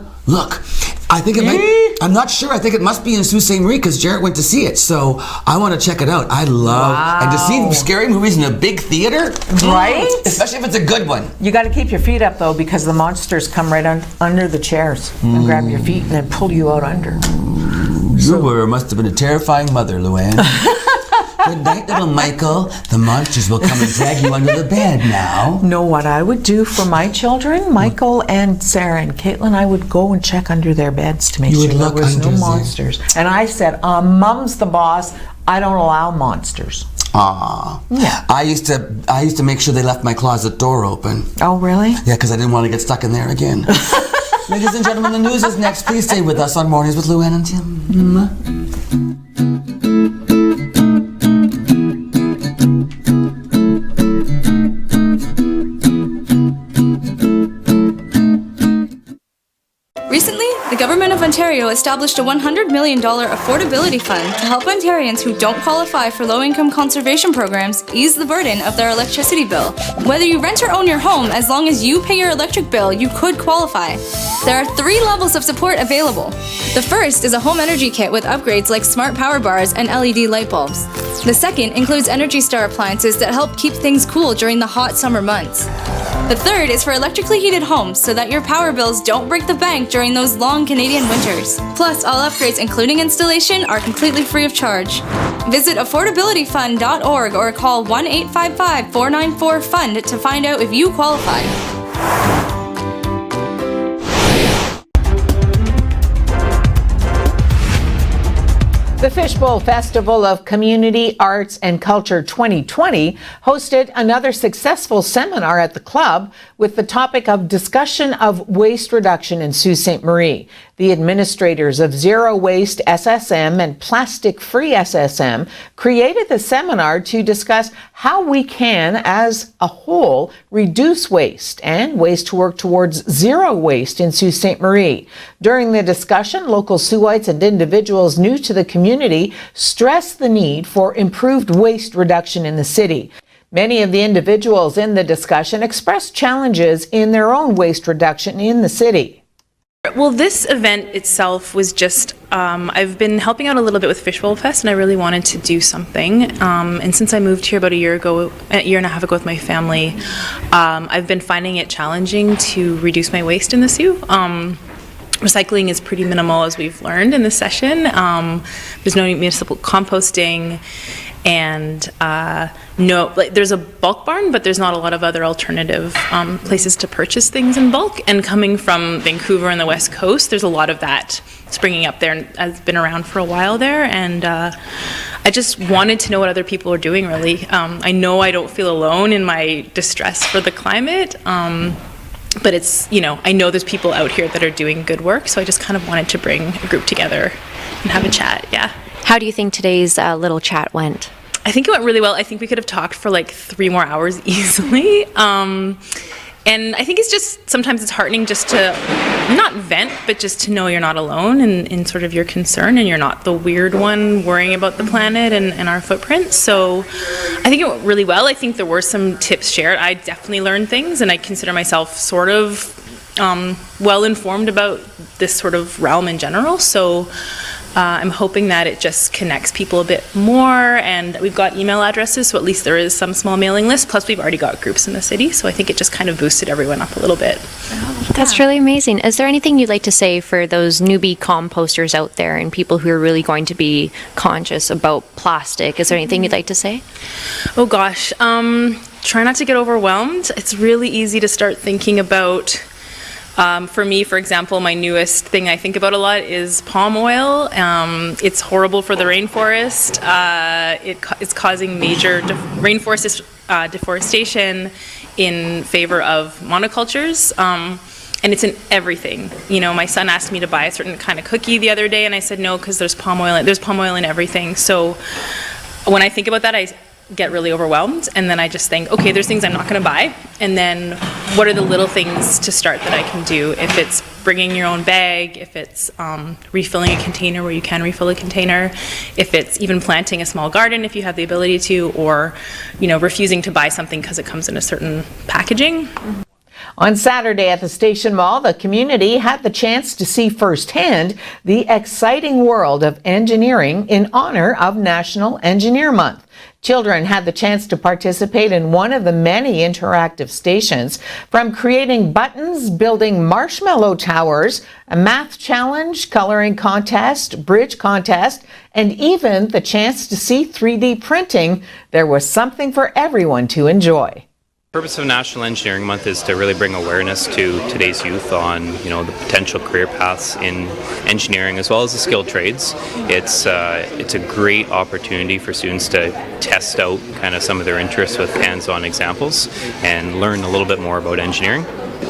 Speaker 2: I think it might, I'm not sure. I think it must be in Sault Ste. Marie because Jarrett went to see it. So I want to check it out. I love and to see scary movies in a big theater,
Speaker 1: right?
Speaker 2: Especially if it's a good one.
Speaker 1: You got to keep your feet up though, because the monsters come right under the chairs and grab your feet and then pull you out under.
Speaker 2: You must have been a terrifying mother, Luann. Good night, little Michael. The monsters will come and drag you under the bed now.
Speaker 1: Know what I would do for my children? Michael and Sarah and Caitlin, I would go and check under their beds to make sure there was no monsters. And I said, Mom's the boss. I don't allow monsters.
Speaker 2: Yeah. I used to make sure they left my closet door open.
Speaker 1: Oh, really?
Speaker 2: Yeah, because I didn't want to get stuck in there again. Ladies and gentlemen, the news is next. Please stay with us on Mornings with Luann and Tim.
Speaker 16: Recently, the Government of Ontario established a $100 million affordability fund to help Ontarians who don't qualify for low-income conservation programs ease the burden of their electricity bill. Whether you rent or own your home, as long as you pay your electric bill, you could qualify. There are 3 levels of support available. The first is a home energy kit with upgrades like smart power bars and LED light bulbs. The second includes Energy Star appliances that help keep things cool during the hot summer months. The third is for electrically heated homes so that your power bills don't break the bank during those long Canadian winters. Plus, all upgrades, including installation, are completely free of charge. Visit affordabilityfund.org or call 1-855-494-FUND to find out if you qualify.
Speaker 1: The Fishbowl Festival of Community, Arts and Culture 2020 hosted another successful seminar at the club with the topic of discussion of waste reduction in Sault Ste. Marie. The administrators of Zero Waste SSM and Plastic Free SSM created the seminar to discuss how we can, as a whole, reduce waste and ways to work towards zero waste in Sault Ste. Marie. During the discussion, local Saultites and individuals new to the community stressed the need for improved waste reduction in the city. Many of the individuals in the discussion expressed challenges in their own waste reduction in the city.
Speaker 17: Well, this event itself was just, I've been helping out a little bit with Fishbowl Fest, and I really wanted to do something. And since I moved here about a year and a half ago with my family, I've been finding it challenging to reduce my waste in the Sioux. Recycling is pretty minimal, as we've learned in this session. There's no municipal composting, and there's a bulk barn, but there's not a lot of other alternative places to purchase things in bulk. And coming from Vancouver and the West Coast, there's a lot of that springing up there, and I've been around for a while there, and I just wanted to know what other people are doing, really. I know I don't feel alone in my distress for the climate, but it's, I know there's people out here that are doing good work, so I just kind of wanted to bring a group together and have a chat, yeah.
Speaker 18: How do you think today's little chat went?
Speaker 17: I think it went really well. I think we could have talked for like 3 more hours easily. And I think it's just, sometimes it's heartening just to not vent, but just to know you're not alone in sort of your concern, and you're not the weird one worrying about the planet and our footprint. So I think it went really well. I think there were some tips shared. I definitely learned things, and I consider myself sort of well informed about this sort of realm in general. So I'm hoping that it just connects people a bit more, and we've got email addresses, so at least there is some small mailing list, plus we've already got groups in the city, so I think it just kind of boosted everyone up a little bit.
Speaker 18: That's really amazing. Is there anything you'd like to say for those newbie composters out there and people who are really going to be conscious about plastic? Is there anything you'd like to say?
Speaker 17: Oh gosh, try not to get overwhelmed. It's really easy to start thinking about, for me, for example, my newest thing I think about a lot is palm oil. It's horrible for the rainforest. It's causing major rainforest deforestation in favor of monocultures. And it's in everything. You know, my son asked me to buy a certain kind of cookie the other day, and I said no, because there's palm oil in everything. So when I think about that, I get really overwhelmed, and then I just think, okay, there's things I'm not going to buy, and then what are the little things to start that I can do? If it's bringing your own bag, if it's refilling a container where you can refill a container, if it's even planting a small garden if you have the ability to, or, you know, refusing to buy something because it comes in a certain packaging.
Speaker 1: On Saturday at the Station Mall, the community had the chance to see firsthand the exciting world of engineering in honor of National Engineer Month. Children had the chance to participate in one of the many interactive stations, from creating buttons, building marshmallow towers, a math challenge, coloring contest, bridge contest, and even the chance to see 3D printing. There was something for everyone to enjoy.
Speaker 19: The purpose of National Engineering Month is to really bring awareness to today's youth on, you know, the potential career paths in engineering as well as the skilled trades. It's a great opportunity for students to test out kind of some of their interests with hands-on examples and learn a little bit more about engineering.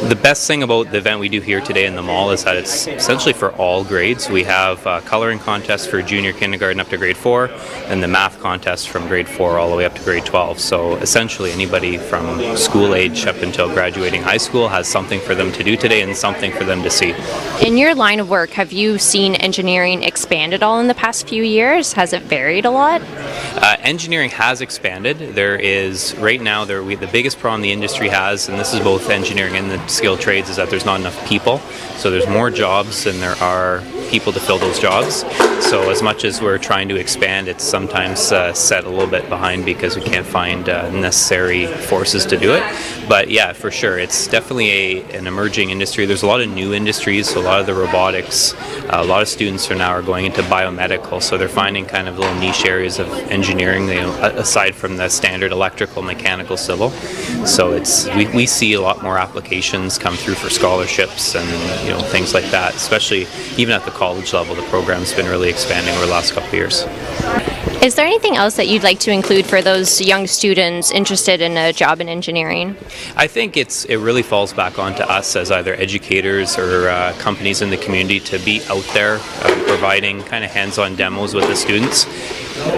Speaker 19: The best thing about the event we do here today in the mall is that it's essentially for all grades. We have a coloring contest for junior kindergarten up to grade 4, and the math contest from grade 4 all the way up to grade 12. So essentially anybody from school age up until graduating high school has something for them to do today and something for them to see.
Speaker 18: In your line of work, have you seen engineering expand at all in the past few years? Has it varied a lot?
Speaker 19: Engineering has expanded. There is, right now, the biggest problem the industry has, and this is both engineering and the skilled trades, is that there's not enough people. So there's more jobs than there are people to fill those jobs. So as much as we're trying to expand, it's sometimes set a little bit behind because we can't find necessary forces to do it. But yeah, for sure, it's definitely an emerging industry. There's a lot of new industries, so a lot of the robotics, a lot of students are going into biomedical, so they're finding kind of little niche areas of engineering, you know, aside from the standard electrical, mechanical, civil. So we see a lot more applications come through for scholarships and, you know, things like that, especially even at the college level. The program's been really expanding over the last couple of years.
Speaker 18: Is there anything else that you'd like to include for those young students interested in a job in engineering?
Speaker 19: I think it really falls back onto us as either educators or companies in the community to be out there providing kind of hands-on demos with the students.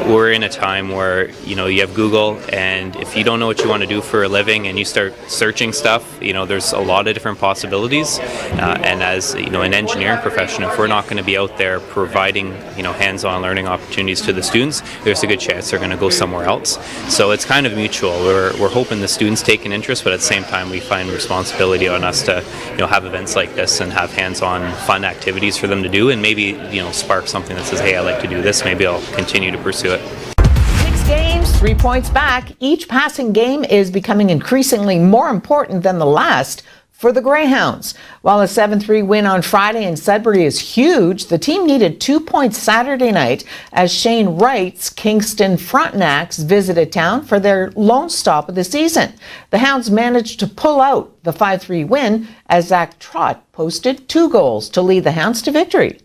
Speaker 19: We're in a time where, you know, you have Google, and if you don't know what you want to do for a living and you start searching stuff, you know, there's a lot of different possibilities. And as, you know, an engineering profession, if we're not going to be out there providing, you know, hands-on learning opportunities to the students, there's a good chance they're going to go somewhere else. So it's kind of mutual. We're hoping the students take an interest, but at the same time we find responsibility on us to, you know, have events like this and have hands-on fun activities for them to do, and maybe, you know, spark something that says, hey, I like to do this, maybe I'll continue to pursue it.
Speaker 1: 6 games, 3 points back. Each passing game is becoming increasingly more important than the last for the Greyhounds. While a 7-3 win on Friday in Sudbury is huge, the team needed 2 points Saturday night as Shane Wright's Kingston Frontenacs visited town for their lone stop of the season. The Hounds managed to pull out the 5-3 win as Zach Trott posted 2 goals to lead the Hounds to victory.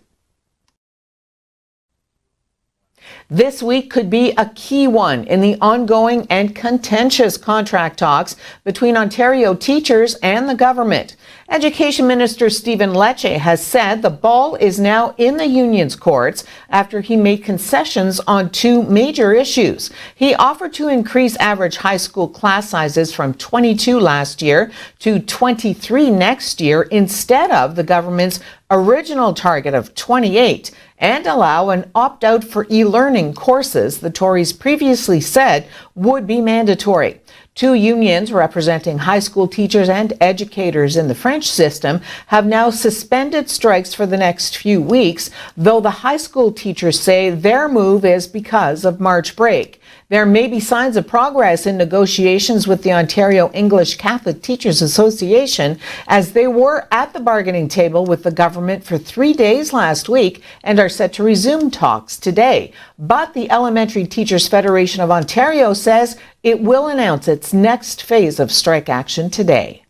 Speaker 1: This week could be a key one in the ongoing and contentious contract talks between Ontario teachers and the government. Education Minister Stephen Lecce has said the ball is now in the union's courts after he made concessions on 2 major issues. He offered to increase average high school class sizes from 22 last year to 23 next year instead of the government's original target of 28, and allow an opt-out for e-learning courses the Tories previously said would be mandatory. Two unions representing high school teachers and educators in the French system have now suspended strikes for the next few weeks, though the high school teachers say their move is because of March break. There may be signs of progress in negotiations with the Ontario English Catholic Teachers Association, as they were at the bargaining table with the government for 3 days last week and are set to resume talks today. But the Elementary Teachers Federation of Ontario says it will announce its next phase of strike action today.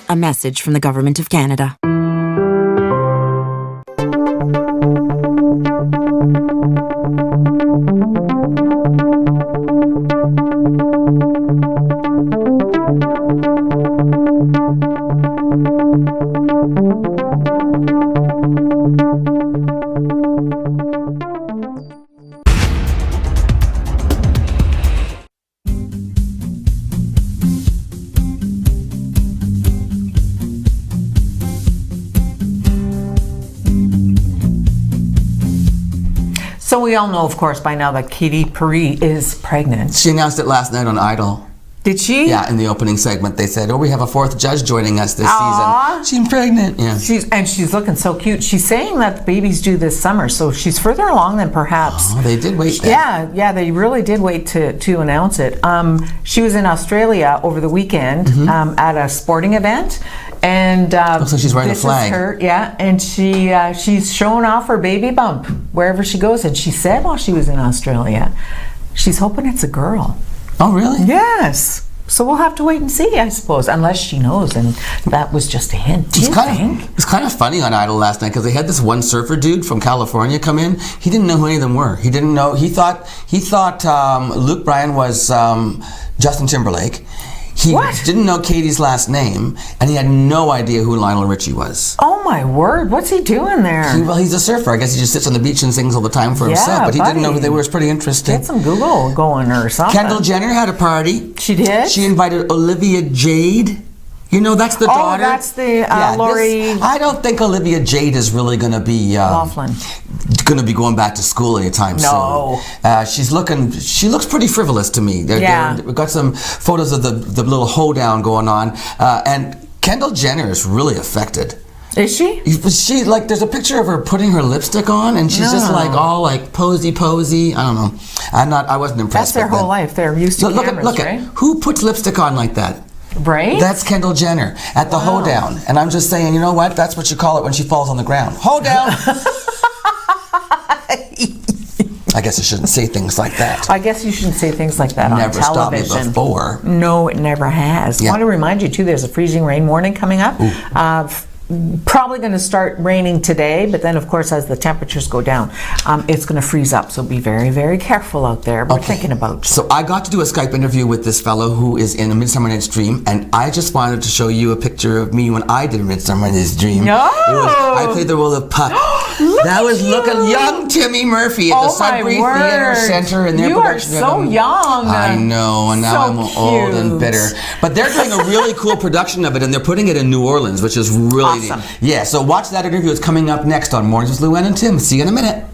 Speaker 20: A message from the Government of Canada.
Speaker 1: So we all know, of course, by now that Katy Perry is pregnant.
Speaker 2: She announced it last night on Idol.
Speaker 1: Did she?
Speaker 2: Yeah, in the opening segment, they said, "Oh, we have a fourth judge joining us this season. She's pregnant." Yeah,
Speaker 1: she's looking so cute. She's saying that the baby's due this summer, so she's further along than perhaps.
Speaker 2: Oh, they did wait.
Speaker 1: Yeah, they really did wait to announce it. She was in Australia over the weekend at a sporting event, and
Speaker 2: so she's wearing a flag.
Speaker 1: Is her, and she's showing off her baby bump wherever she goes. And she said while she was in Australia, she's hoping it's a girl.
Speaker 2: Oh, really?
Speaker 1: Yes. So we'll have to wait and see, I suppose, unless she knows, and that was just a hint.
Speaker 2: It was kind of funny on Idol last night because they had this one surfer dude from California come in. He didn't know who any of them were. He didn't know. He thought Luke Bryan was Justin Timberlake. He didn't know Katie's last name, and he had no idea who Lionel Richie was.
Speaker 1: Oh my word! What's he doing there?
Speaker 2: He's a surfer. I guess he just sits on the beach and sings all the time for himself. But he didn't know who they were. It's pretty interesting.
Speaker 1: Get some Google going or something.
Speaker 2: Kendall Jenner had a party.
Speaker 1: She did?
Speaker 2: She invited Olivia Jade. You know, that's the daughter.
Speaker 1: Oh, that's the Lori.
Speaker 2: I don't think Olivia Jade is really going to be
Speaker 1: Laughlin.
Speaker 2: Going to be going back to school anytime soon. She looks pretty frivolous to me. We've got some photos of the little hoedown going on, and Kendall Jenner is really affected.
Speaker 1: Is she?
Speaker 2: She there's a picture of her putting her lipstick on, and she's just all posy. I don't know. I wasn't impressed.
Speaker 1: That's their whole life. They're used to cameras,
Speaker 2: look
Speaker 1: right?
Speaker 2: at who puts lipstick on like that.
Speaker 1: Right?
Speaker 2: That's Kendall Jenner at the hoedown. And I'm just saying, you know what? That's what you call it when she falls on the ground. Hoedown! I guess I shouldn't say things like that.
Speaker 1: I guess you shouldn't say things like that on television.
Speaker 2: Never stopped me before.
Speaker 1: No, it never has. I want to remind you, too, there's a freezing rain warning coming up. Probably going to start raining today, but then, of course, as the temperatures go down, it's going to freeze up. So be very, very careful out there. We're thinking about you.
Speaker 2: So I got to do a Skype interview with this fellow who is in A Midsummer Night's Dream, and I just wanted to show you a picture of me when I did A Midsummer Night's Dream.
Speaker 1: No!
Speaker 2: I played the role of Puck. That was looking young Timmy Murphy at the Sudbury Theatre Center in their production.
Speaker 1: You are so young.
Speaker 2: I know, and now I'm old and bitter. But they're doing a really cool production of it, and they're putting it in New Orleans, which is really
Speaker 1: awesome.
Speaker 2: Yeah, so watch that interview. It's coming up next on Mornings with Luann and Tim. See you in a minute.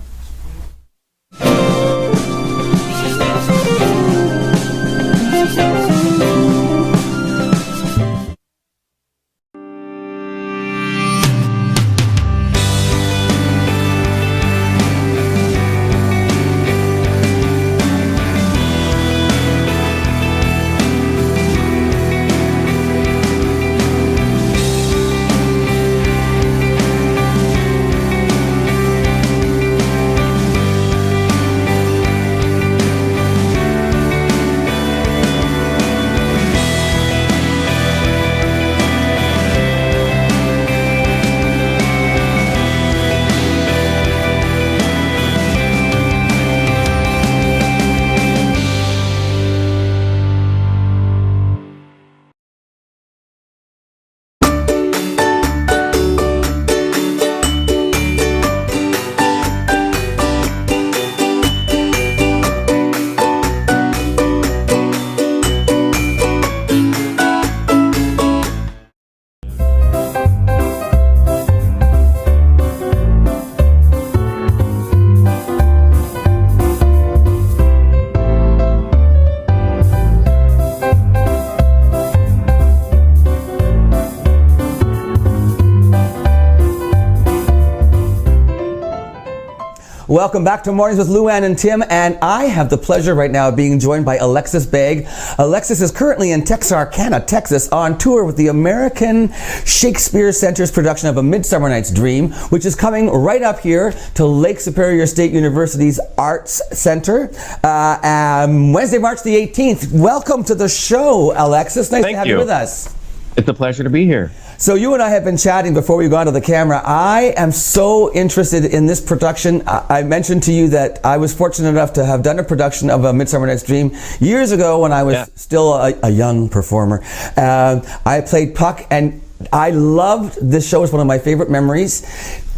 Speaker 21: Welcome back to Mornings with Luann and Tim, and I have the pleasure right now of being joined by Alexis Begg. Alexis is currently in Texarkana, Texas, on tour with the American Shakespeare Center's production of A Midsummer Night's Dream, which is coming right up here to Lake Superior State University's Arts Center, Wednesday, March the 18th. Welcome to the show, Alexis. Nice to have you with us.
Speaker 22: It's a pleasure to be here.
Speaker 21: So you and I have been chatting before we go onto the camera. I am so interested in this production. I mentioned to you that I was fortunate enough to have done a production of A Midsummer Night's Dream years ago when I was still a young performer. I played Puck, and I loved this show. It's one of my favorite memories.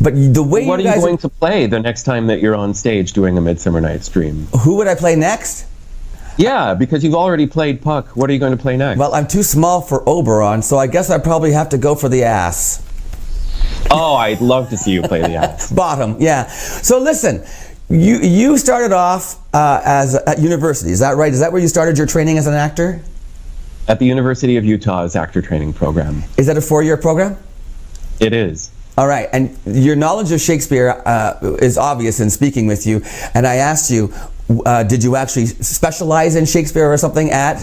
Speaker 21: But the way
Speaker 22: what are you going to play the next time that you're on stage doing A Midsummer Night's Dream?
Speaker 21: Who would I play next?
Speaker 22: Yeah, because you've already played Puck. What are you going to play next?
Speaker 21: Well, I'm too small for Oberon, so I guess I probably have to go for the ass.
Speaker 22: Oh, I'd love to see you play the ass.
Speaker 21: Bottom, yeah. So listen, you started off at university, is that right? Is that where you started your training as an actor?
Speaker 22: At the University of Utah's actor training program.
Speaker 21: Is that a 4-year program?
Speaker 22: It is.
Speaker 21: All right, and your knowledge of Shakespeare is obvious in speaking with you, and I asked you, did you actually specialize in Shakespeare or something at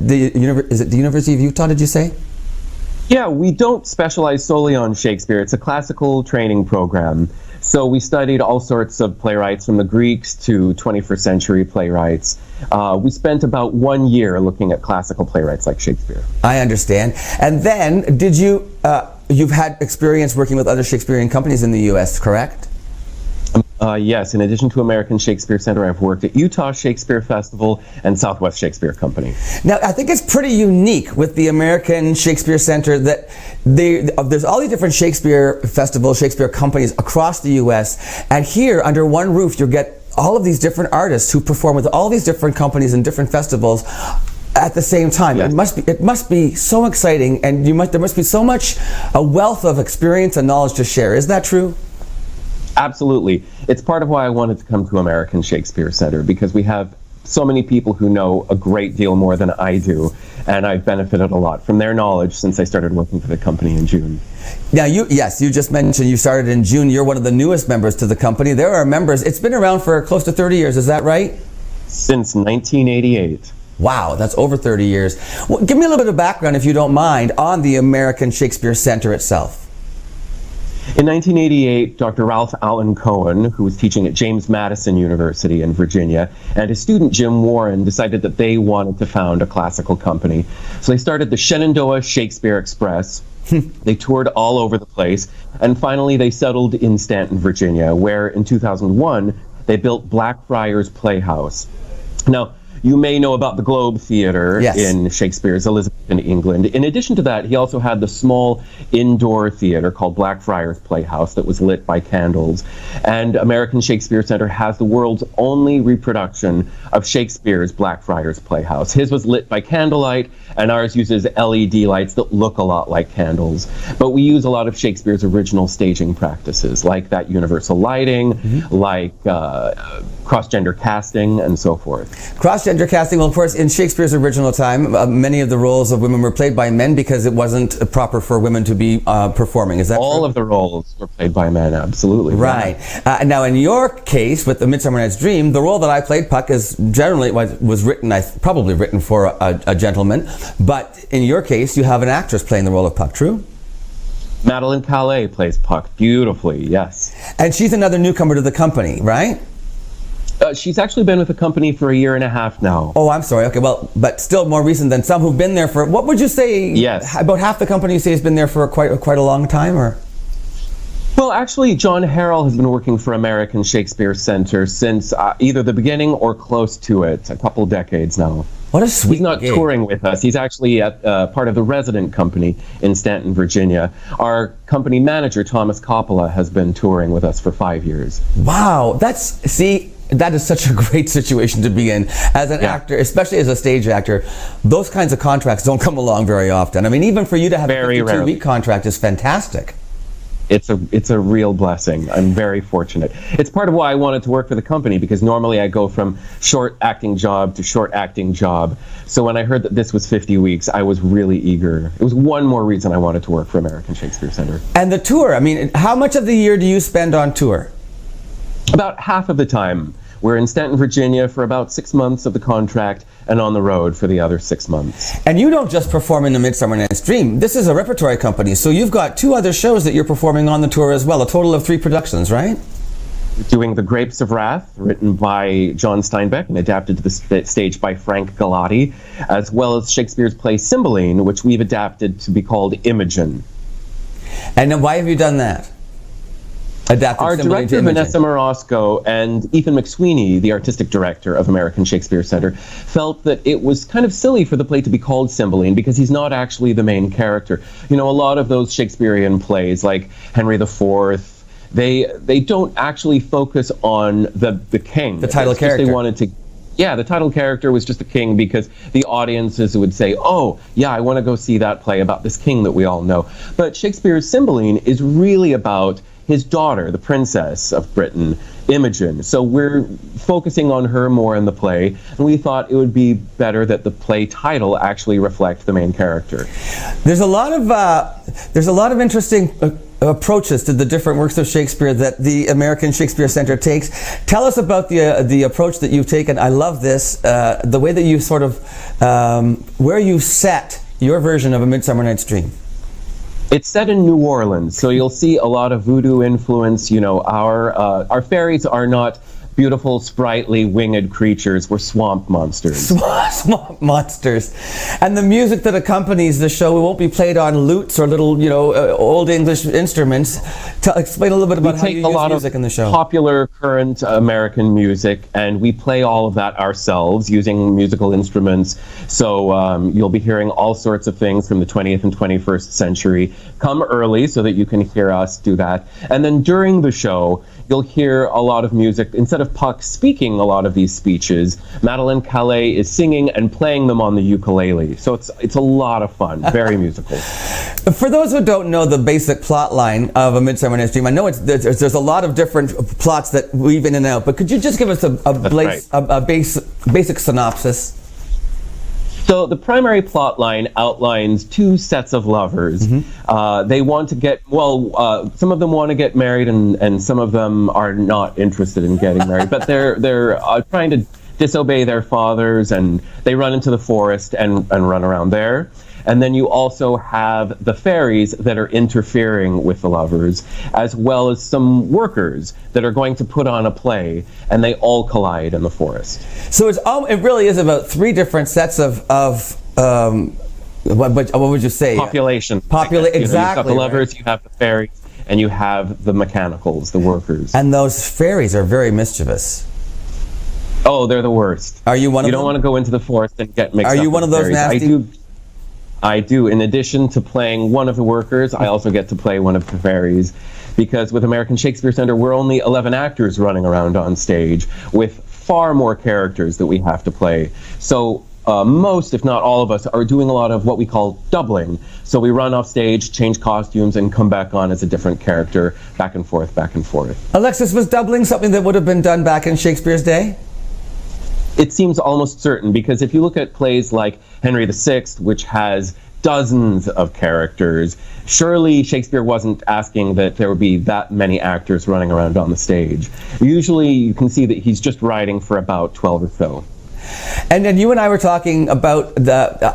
Speaker 21: the University of Utah, did you say?
Speaker 22: Yeah, we don't specialize solely on Shakespeare. It's a classical training program. So we studied all sorts of playwrights, from the Greeks to 21st century playwrights. We spent about 1 year looking at classical playwrights like Shakespeare.
Speaker 21: I understand. And then, did you, you've had experience working with other Shakespearean companies in the U.S., correct?
Speaker 22: Yes, in addition to American Shakespeare Center, I've worked at Utah Shakespeare Festival and Southwest Shakespeare Company.
Speaker 21: Now, I think it's pretty unique with the American Shakespeare Center that there's all these different Shakespeare festivals, Shakespeare companies across the U.S., and here, under one roof, you get all of these different artists who perform with all these different companies and different festivals at the same time. Yes. It must be so exciting, and there must be so much a wealth of experience and knowledge to share. Is that true?
Speaker 22: Absolutely. It's part of why I wanted to come to American Shakespeare Center, because we have so many people who know a great deal more than I do, and I've benefited a lot from their knowledge since I started working for the company in June.
Speaker 21: Now, you just mentioned you started in June. You're one of the newest members to the company. There are members, it's been around for close to 30 years, is that right?
Speaker 22: Since 1988.
Speaker 21: Wow, that's over 30 years. Well, give me a little bit of background, if you don't mind, on the American Shakespeare Center itself.
Speaker 22: In 1988, Dr. Ralph Allen Cohen, who was teaching at James Madison University in Virginia, and his student Jim Warren decided that they wanted to found a classical company. So they started the Shenandoah Shakespeare Express. They toured all over the place, and finally they settled in Stanton, Virginia, where in 2001 they built Blackfriars Playhouse. Now, you may know about the Globe Theatre in Shakespeare's Elizabethan England. In addition to that, he also had the small indoor theatre called Blackfriars Playhouse that was lit by candles. And American Shakespeare Center has the world's only reproduction of Shakespeare's Blackfriars Playhouse. His was lit by candlelight, and ours uses LED lights that look a lot like candles. But we use a lot of Shakespeare's original staging practices, like that universal lighting, like cross-gender casting, and so forth.
Speaker 21: Cross-gender casting, well, of course, in Shakespeare's original time, many of the roles of women were played by men because it wasn't proper for women to be performing. Is that
Speaker 22: all
Speaker 21: true?
Speaker 22: Of the roles were played by men, absolutely.
Speaker 21: Right. Now, in your case, with The Midsummer Night's Dream, the role that I played, Puck, is generally was written, probably written for a gentleman, but in your case, you have an actress playing the role of Puck, true?
Speaker 22: Madeline Calais plays Puck beautifully, yes.
Speaker 21: And she's another newcomer to the company, right?
Speaker 22: She's actually been with the company for 1.5 years now.
Speaker 21: Oh, I'm sorry. Okay, well, but still more recent than some who've been there for, what would you say?
Speaker 22: Yes.
Speaker 21: About half the company you say has been there for quite a long time, or?
Speaker 22: Well, actually, John Harrell has been working for American Shakespeare Center since either the beginning or close to it, a couple decades now.
Speaker 21: What a sweet
Speaker 22: He's not
Speaker 21: gig.
Speaker 22: touring with us. He's actually at part of the resident company in Stanton, Virginia. Our company manager, Thomas Coppola, has been touring with us for 5 years.
Speaker 21: Wow, that is such a great situation to be in as an actor, especially as a stage actor. Those kinds of contracts don't come along very often. I mean, even for you to have a 52-week contract is fantastic.
Speaker 22: It's a real blessing. I'm very fortunate. It's part of why I wanted to work for the company, because normally I go from short acting job to short acting job. So when I heard that this was 50 weeks, I was really eager. It was one more reason I wanted to work for American Shakespeare Center.
Speaker 21: And the tour, I mean, how much of the year do you spend on tour?
Speaker 22: About half of the time. We're in Stanton, Virginia for about 6 months of the contract and on the road for the other 6 months.
Speaker 21: And you don't just perform in the Midsummer Night's Dream. This is a repertory company, so you've got 2 other shows that you're performing on the tour as well, a total of 3 productions, right?
Speaker 22: Doing The Grapes of Wrath, written by John Steinbeck and adapted to the stage by Frank Galati, as well as Shakespeare's play Cymbeline, which we've adapted to be called Imogen.
Speaker 21: And then why have you done that?
Speaker 22: Our director, Vanessa Morosco, and Ethan McSweeney, the artistic director of American Shakespeare Center, felt that it was kind of silly for the play to be called Cymbeline because he's not actually the main character. You know, a lot of those Shakespearean plays, like Henry IV, they don't actually focus on the king.
Speaker 21: The title character.
Speaker 22: They wanted to. Yeah, the title character was just the king because the audiences would say, oh, yeah, I want to go see that play about this king that we all know. But Shakespeare's Cymbeline is really about his daughter, the princess of Britain, Imogen. So we're focusing on her more in the play, and we thought it would be better that the play title actually reflect the main character.
Speaker 21: There's a lot of interesting approaches to the different works of Shakespeare that the American Shakespeare Center takes. Tell us about the approach that you've taken. I love this, the way that you sort of, where you set your version of A Midsummer Night's Dream.
Speaker 22: It's set in New Orleans, so you'll see a lot of voodoo influence. You know, our fairies are not beautiful, sprightly, winged creatures. We're swamp monsters.
Speaker 21: Swamp monsters. And the music that accompanies the show won't be played on lutes or little, old English instruments. Explain a little bit about how you use music in the show.
Speaker 22: Popular current American music, and we play all of that ourselves using musical instruments. So you'll be hearing all sorts of things from the 20th and 21st century. Come early so that you can hear us do that. And then during the show, you'll hear a lot of music. Instead of Puck speaking a lot of these speeches, Madeleine Calais is singing and playing them on the ukulele. So it's a lot of fun, very musical.
Speaker 21: For those who don't know the basic plot line of A Midsummer Night's Dream, I know there's a lot of different plots that weave in and out, but could you just give us a basic synopsis?
Speaker 22: So the primary plot line outlines 2 sets of lovers. They want to get, some of them want to get married and some of them are not interested in getting married, but they're trying to disobey their fathers, and they run into the forest and run around there. And then you also have the fairies that are interfering with the lovers, as well as some workers that are going to put on a play, and they all collide in the forest.
Speaker 21: So it really is about 3 different sets of what would you say?
Speaker 22: Population.
Speaker 21: Exactly.
Speaker 22: You've got the lovers, you have the fairies, and you have the mechanicals, the workers.
Speaker 21: And those fairies are very mischievous.
Speaker 22: Oh, they're the worst.
Speaker 21: Are you one of them?
Speaker 22: You don't want to go into the forest and get mixed up.
Speaker 21: Are you one of those nasty?
Speaker 22: I do. In addition to playing one of the workers, I also get to play one of the fairies. Because with American Shakespeare Center, we're only 11 actors running around on stage with far more characters that we have to play. So most, if not all of us, are doing a lot of what we call doubling. So we run off stage, change costumes, and come back on as a different character, back and forth, back and forth.
Speaker 21: Alexis, was doubling something that would have been done back in Shakespeare's day?
Speaker 22: It seems almost certain, because if you look at plays like Henry VI, which has dozens of characters, surely Shakespeare wasn't asking that there would be that many actors running around on the stage. Usually you can see that he's just writing for about 12 or so.
Speaker 21: And then you and I were talking about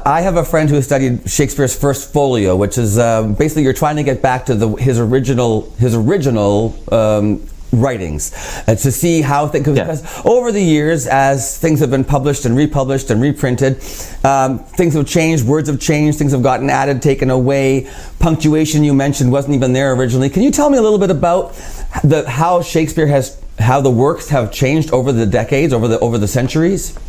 Speaker 21: I have a friend who studied Shakespeare's first folio, which is basically you're trying to get back to his original writings to see how things, because over the years, as things have been published and republished and reprinted, things have changed, words have changed, things have gotten added, taken away. Punctuation, you mentioned, wasn't even there originally. Can you tell me a little bit about how the works have changed over the decades, over the centuries?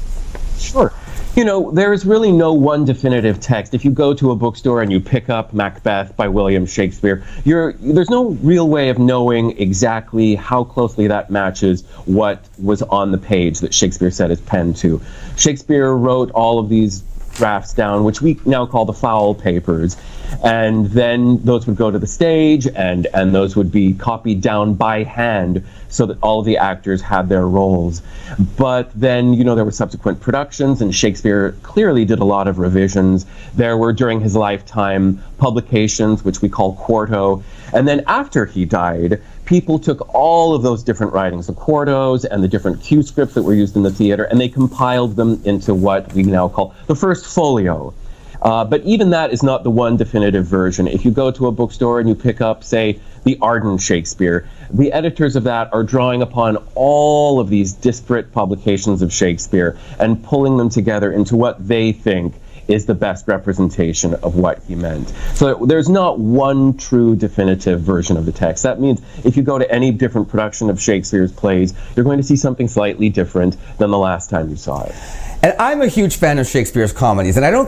Speaker 22: Sure. You know, there is really no one definitive text. If you go to a bookstore and you pick up Macbeth by William Shakespeare, there's no real way of knowing exactly how closely that matches what was on the page that Shakespeare set his pen to. Shakespeare wrote all of these drafts down, which we now call the foul papers, and then those would go to the stage, and those would be copied down by hand so that all of the actors had their roles. But then, you know, there were subsequent productions, and Shakespeare clearly did a lot of revisions. There were, during his lifetime, publications, which we call quarto, and then after he died, people took all of those different writings, the quartos and the different cue scripts that were used in the theater, and they compiled them into what we now call the first folio. But even that is not the one definitive version. If you go to a bookstore and you pick up, say, the Arden Shakespeare, the editors of that are drawing upon all of these disparate publications of Shakespeare and pulling them together into what they think is the best representation of what he meant. So there's not one true definitive version of the text. That means if you go to any different production of Shakespeare's plays, you're going to see something slightly different than the last time you saw it.
Speaker 21: And I'm a huge fan of Shakespeare's comedies, and I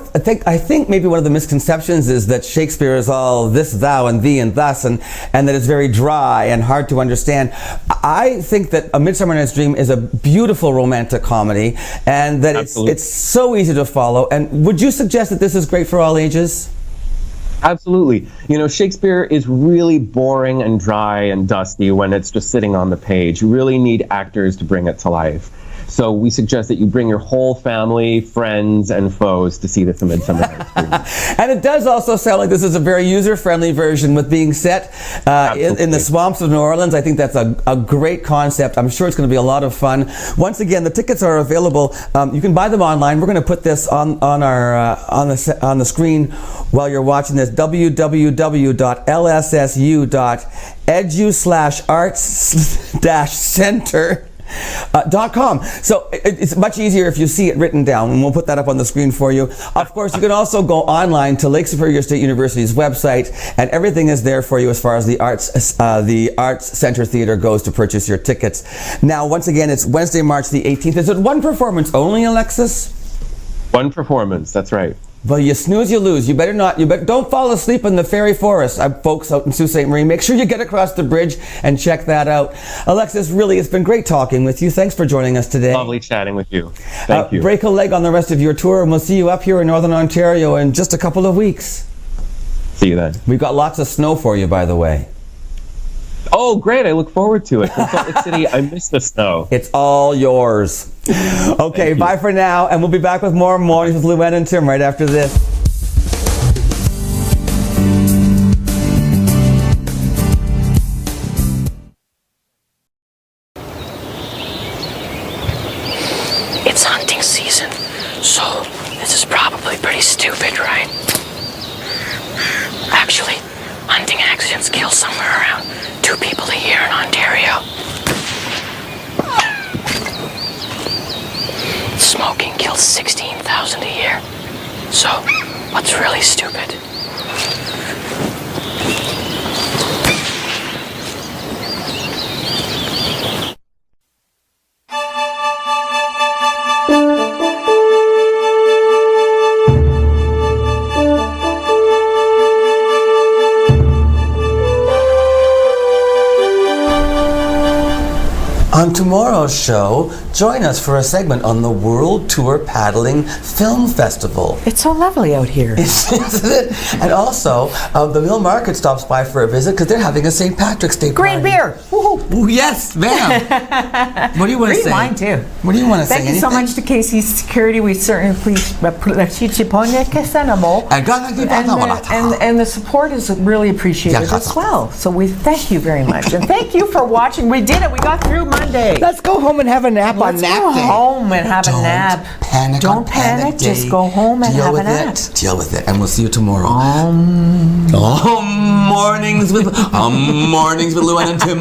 Speaker 21: think maybe one of the misconceptions is that Shakespeare is all this, thou, and thee, and thus, and that it's very dry and hard to understand. I think that A Midsummer Night's Dream is a beautiful romantic comedy, and that it's so easy to follow. And would you suggest that this is great for all ages?
Speaker 22: Absolutely. You know, Shakespeare is really boring and dry and dusty when it's just sitting on the page. You really need actors to bring it to life. So we suggest that you bring your whole family, friends, and foes to see this A Midsummer Night's Dream.
Speaker 21: And it does also sound like this is a very user-friendly version with being set in the swamps of New Orleans. I think that's a great concept. I'm sure it's going to be a lot of fun. Once again, the tickets are available. You can buy them online. We're going to put this on the screen while you're watching this. www.lssu.edu/arts-center. .com. So it's much easier if you see it written down, and we'll put that up on the screen for you. Of course, you can also go online to Lake Superior State University's website, and everything is there for you as far as the Arts Center Theater goes to purchase your tickets. Now, once again, it's Wednesday, March the 18th. Is it one performance only, Alexis?
Speaker 22: One performance, that's right.
Speaker 21: Well, you snooze, you lose. You better don't fall asleep in the fairy forest, folks out in Sault Ste. Marie. Make sure you get across the bridge and check that out. Alexis, really, it's been great talking with you. Thanks for joining us today.
Speaker 22: Lovely chatting with you. Thank you.
Speaker 21: Break a leg on the rest of your tour, and we'll see you up here in Northern Ontario in just a couple of weeks.
Speaker 22: See you then.
Speaker 21: We've got lots of snow for you, by the way.
Speaker 22: Oh, great. I look forward to it. In Salt Lake City, I miss the snow.
Speaker 21: It's all yours. Okay, bye for now, and we'll be back with more Mornings with Luann and Tim right after this.
Speaker 5: It's hunting season, so this is probably pretty stupid, right? Actually, hunting accidents kill somewhere around 2 people a year in Ontario. Smoking kills 16,000 a year. So, what's really stupid?
Speaker 21: On tomorrow's show, join us for a segment on the World Tour Paddling Film Festival.
Speaker 1: It's so lovely out here.
Speaker 21: Isn't it? And also, the Mill Market stops by for a visit because they're having a St. Patrick's Day party.
Speaker 1: Green beer!
Speaker 21: Ooh, yes, ma'am. What do you want to say?
Speaker 1: Green wine, too.
Speaker 21: What do you want to say?
Speaker 1: Thank you so much to Casey's Security. We certainly and the support is really appreciated as well. So we thank you very much. And thank you for watching. We did it. We got through Monday.
Speaker 21: Let's go home and have a nap on nap day.
Speaker 1: Let's go home and have a nap. Don't panic. Just go home and have a nap.
Speaker 21: Deal with it. And we'll see you tomorrow. Mornings with Luann and Tim.